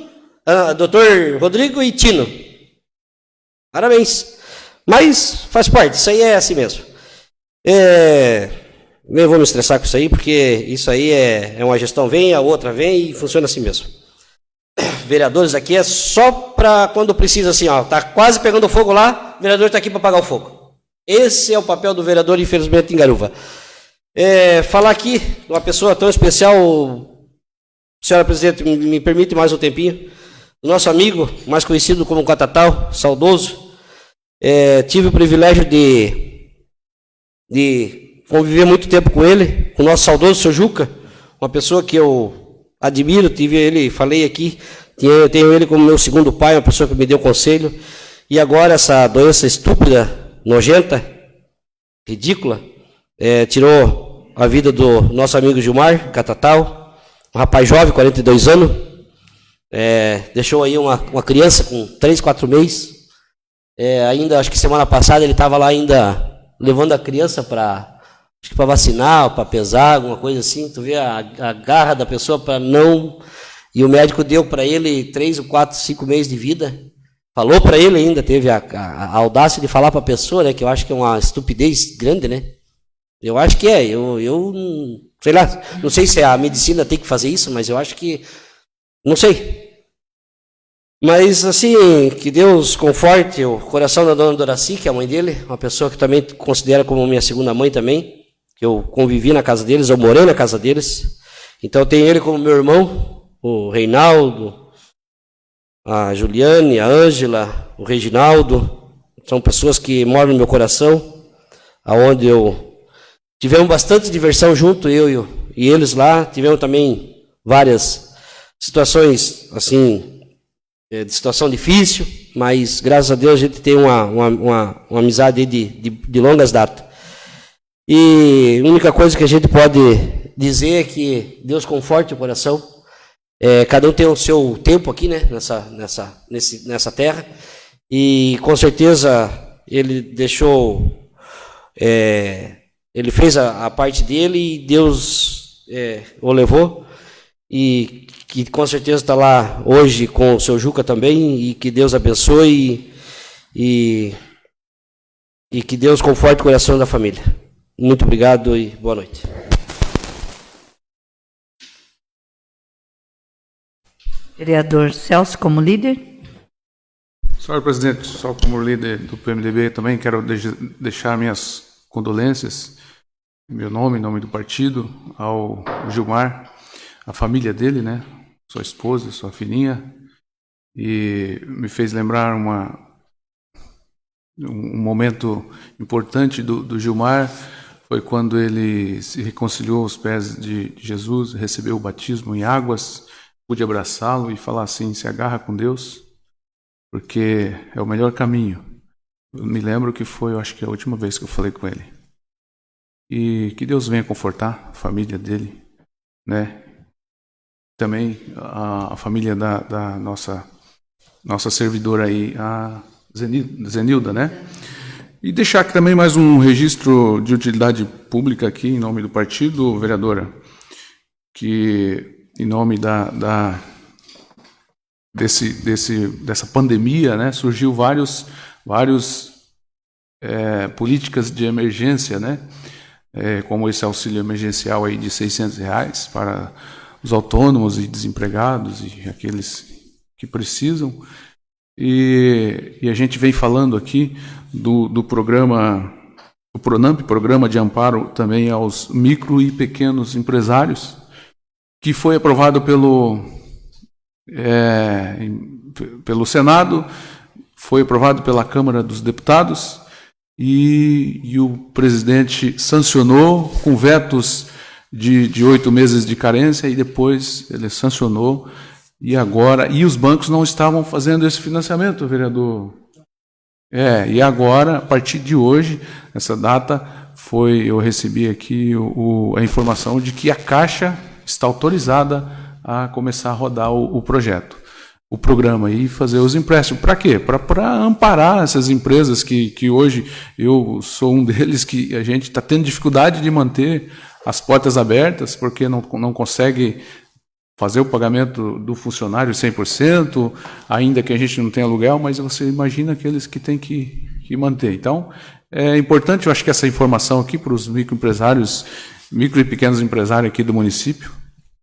Speaker 8: doutor Rodrigo e Tino. Parabéns. Mas faz parte, isso aí é assim mesmo. Nem vou me estressar com isso aí, porque isso aí é uma gestão vem, a outra vem e funciona assim mesmo. Vereadores aqui é só para quando precisa assim, ó, tá quase pegando fogo lá, o vereador está aqui para apagar o fogo. Esse é o papel do vereador, infelizmente, em Garuva. Falar aqui de uma pessoa tão especial, senhora presidente, me permite mais um tempinho, o nosso amigo, mais conhecido como Catatal, saudoso, tive o privilégio de conviver muito tempo com ele, com o nosso saudoso Sr. Juca, uma pessoa que eu admiro, tive ele, falei aqui, tenho ele como meu segundo pai, uma pessoa que me deu conselho, e agora essa doença estúpida, nojenta, ridícula, tirou a vida do nosso amigo Gilmar Catatal, um rapaz jovem, 42 anos, deixou aí uma criança com 3, 4 meses, ainda, acho que semana passada ele estava lá ainda levando a criança para vacinar, para pesar, alguma coisa assim. Tu vê a garra da pessoa para não... E o médico deu para ele 3, 4, 5 meses de vida. Falou para ele ainda, teve a audácia de falar para a pessoa, né? Que eu acho que é uma estupidez grande, né? Eu acho que é. Eu sei lá, não sei se a medicina tem que fazer isso, mas eu acho que... Não sei. Mas, assim, que Deus conforte o coração da dona Doraci, que é a mãe dele, uma pessoa que também considero como minha segunda mãe também, que eu convivi na casa deles, eu morei na casa deles. Então, eu tenho ele como meu irmão, o Reinaldo, a Juliane, a Ângela, o Reginaldo. São pessoas que moram no meu coração, aonde tivemos bastante diversão junto, eu e eles lá. Tivemos também várias situações, assim... de situação difícil, mas graças a Deus a gente tem uma amizade de longas datas. E a única coisa que a gente pode dizer é que Deus conforte o coração. Cada um tem o seu tempo aqui, né, nessa terra, e com certeza ele deixou, ele fez a parte dele e Deus o levou, e que com certeza está lá hoje com o seu Juca também, e que Deus abençoe e que Deus conforte o coração da família. Muito obrigado e boa noite.
Speaker 1: Vereador Celso, como líder.
Speaker 4: Senhor presidente, só como líder do PMDB também quero deixar minhas condolências, em meu nome, em nome do partido, ao Gilmar, a família dele, né? Sua esposa, sua filhinha, e me fez lembrar um momento importante do Gilmar, foi quando ele se reconciliou aos pés de Jesus, recebeu o batismo em águas, pude abraçá-lo e falar assim, se agarra com Deus, porque é o melhor caminho. Eu me lembro que foi, eu acho que a última vez que eu falei com ele. E que Deus venha confortar a família dele, né? Também a família da nossa servidora aí, a Zenilda, né? E deixar aqui também mais um registro de utilidade pública aqui, em nome do partido, vereadora, que em nome dessa pandemia, né, surgiu vários políticas de emergência, né? Como esse auxílio emergencial aí de R$600 para os autônomos e desempregados e aqueles que precisam. E a gente vem falando aqui do programa, o PRONAMP, Programa de Amparo também aos micro e pequenos empresários, que foi aprovado pelo Senado, foi aprovado pela Câmara dos Deputados, e o presidente sancionou com vetos de 8 meses de carência, e depois ele sancionou, e os bancos não estavam fazendo esse financiamento, vereador. E agora, a partir de hoje, essa data, eu recebi aqui a informação de que a Caixa está autorizada a começar a rodar o projeto, o programa, e fazer os empréstimos. Para quê? Para amparar essas empresas que hoje, eu sou um deles, que a gente está tendo dificuldade de manter as portas abertas, porque não consegue fazer o pagamento do funcionário 100%, ainda que a gente não tenha aluguel, mas você imagina aqueles que têm que manter. Então, é importante, eu acho que essa informação aqui para os microempresários, micro e pequenos empresários aqui do município,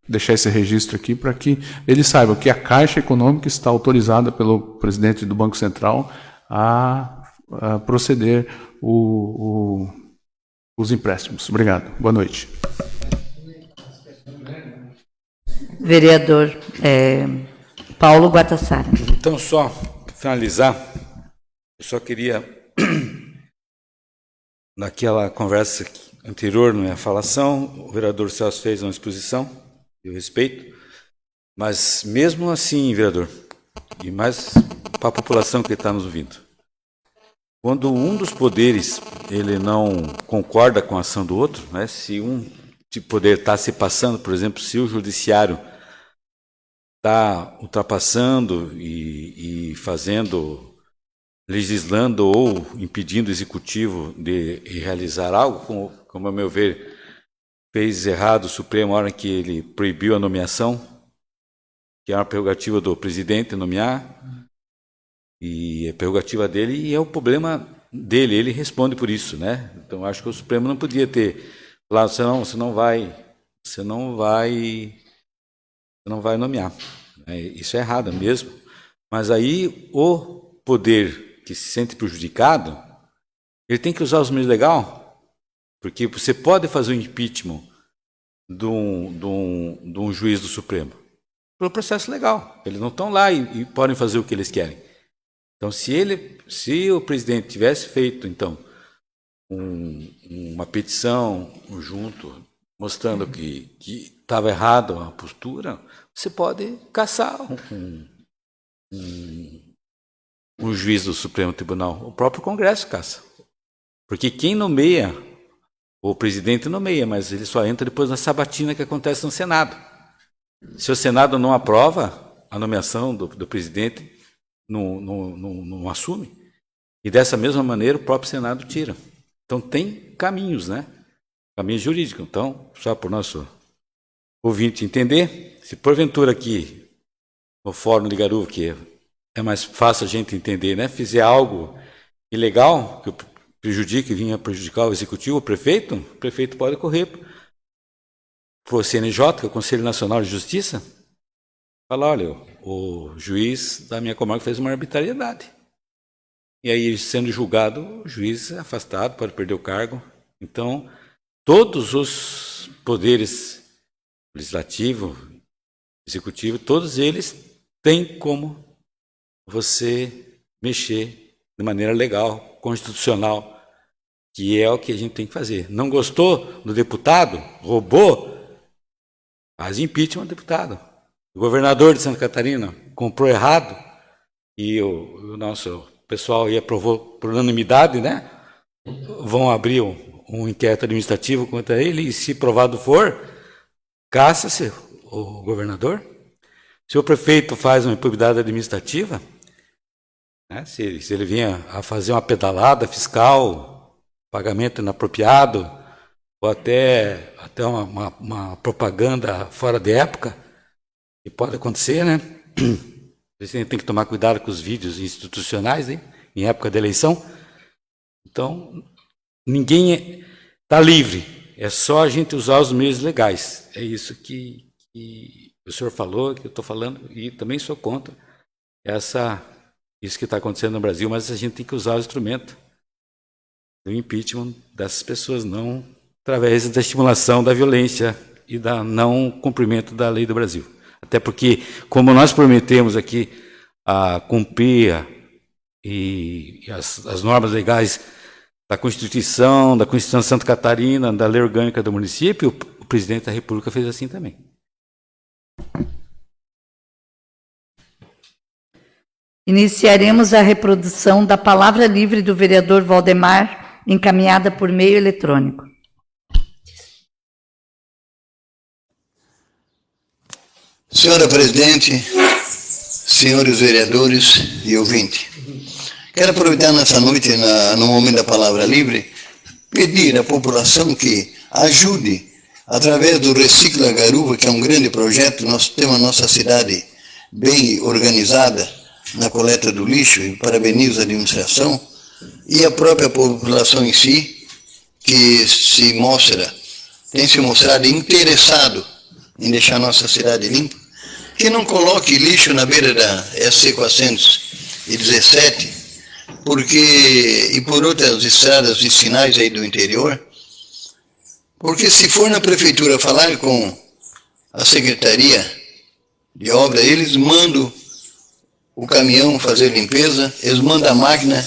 Speaker 4: deixar esse registro aqui para que eles saibam que a Caixa Econômica está autorizada pelo presidente do Banco Central a proceder os empréstimos. Obrigado. Boa noite.
Speaker 1: Vereador Paulo Guatassara.
Speaker 2: Então, só para finalizar, eu só queria, naquela conversa anterior, na minha falação, o vereador Celso fez uma exposição, eu respeito, mas mesmo assim, vereador, e mais para a população que está nos ouvindo, quando um dos poderes ele não concorda com a ação do outro, né, se um poder está se passando, por exemplo, se o judiciário está ultrapassando e legislando ou impedindo o executivo de realizar algo, como a meu ver, fez errado o Supremo na hora que ele proibiu a nomeação, que é uma prerrogativa do presidente nomear, e é prerrogativa dele, e é o problema dele, ele responde por isso, né? Então, acho que o Supremo não podia ter falado, você não vai nomear. Isso é errado mesmo. Mas aí o poder que se sente prejudicado, ele tem que usar os meios legais, porque você pode fazer o impeachment de um juiz do Supremo pelo processo legal. Eles não estão lá e podem fazer o que eles querem. Então, se o presidente tivesse feito, então, uma petição junto, mostrando que estava errado a postura, você pode caçar um juiz do Supremo Tribunal. O próprio Congresso caça. Porque quem nomeia, o presidente nomeia, mas ele só entra depois na sabatina que acontece no Senado. Se o Senado não aprova a nomeação do presidente, não assume. E dessa mesma maneira o próprio Senado tira. Então tem caminhos, né? Caminho jurídico. Então, só para o nosso ouvinte entender, se porventura aqui no Fórum de Garuva, que é mais fácil a gente entender, né? Fizer algo ilegal, que vinha prejudicar o executivo, o prefeito pode correr para o CNJ, que é o Conselho Nacional de Justiça, falar, olha, o juiz da minha comarca fez uma arbitrariedade. E aí, sendo julgado, o juiz é afastado, pode perder o cargo. Então, todos os poderes legislativo, executivo, todos eles têm como você mexer de maneira legal, constitucional, que é o que a gente tem que fazer. Não gostou do deputado? Roubou? Faz impeachment do deputado. O governador de Santa Catarina comprou errado e o nosso pessoal aí aprovou por unanimidade, né? Vão abrir um inquérito administrativo contra ele e, se provado for, caça-se o governador. Se o prefeito faz uma improbidade administrativa, né, se ele vinha a fazer uma pedalada fiscal, pagamento inapropriado, ou até uma propaganda fora de época, que pode acontecer, né? Você tem que tomar cuidado com os vídeos institucionais, hein, em época de eleição. Então, ninguém está livre, é só a gente usar os meios legais. É isso que o senhor falou, que eu estou falando, e também sou contra isso que está acontecendo no Brasil, mas a gente tem que usar o instrumento do impeachment dessas pessoas, não através da estimulação da violência e da não cumprimento da lei do Brasil. Até porque, como nós prometemos aqui a cumprir as normas legais da Constituição de Santa Catarina, da lei orgânica do município, o presidente da República fez assim também.
Speaker 1: Iniciaremos a reprodução da palavra livre do vereador Valdemar, encaminhada por meio eletrônico.
Speaker 6: Senhora Presidente, senhores vereadores e ouvintes, quero aproveitar nessa noite, no momento da palavra livre, pedir à população que ajude, através do Recicla Garuva, que é um grande projeto. Nós temos a nossa cidade bem organizada na coleta do lixo, e parabenizo a administração e a própria população em si, que tem se mostrado interessado em deixar nossa cidade limpa, que não coloque lixo na beira da SC 417, e por outras estradas vicinais aí do interior, porque se for na prefeitura falar com a Secretaria de Obra, eles mandam o caminhão fazer limpeza, eles mandam a máquina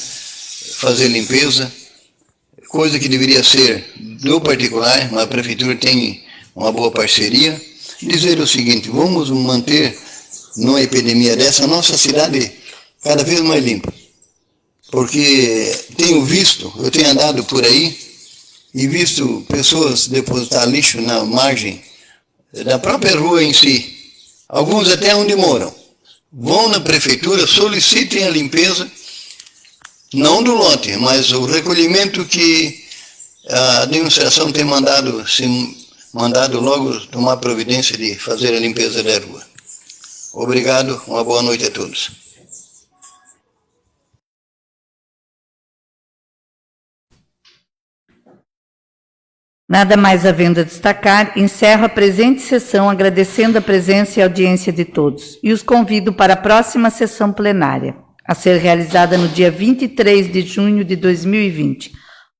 Speaker 6: fazer limpeza, coisa que deveria ser do particular, mas a prefeitura tem uma boa parceria. Dizer o seguinte: vamos manter, numa epidemia dessa, a nossa cidade cada vez mais limpa. Porque eu tenho andado por aí e visto pessoas depositar lixo na margem da própria rua em si. Alguns até onde moram. Vão na prefeitura, solicitem a limpeza, não do lote, mas o recolhimento que a administração tem mandado logo tomar providência de fazer a limpeza da rua. Obrigado, uma boa noite a todos.
Speaker 1: Nada mais havendo a destacar, encerro a presente sessão agradecendo a presença e a audiência de todos e os convido para a próxima sessão plenária, a ser realizada no dia 23 de junho de 2020.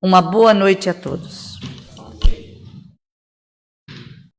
Speaker 1: Uma boa noite a todos.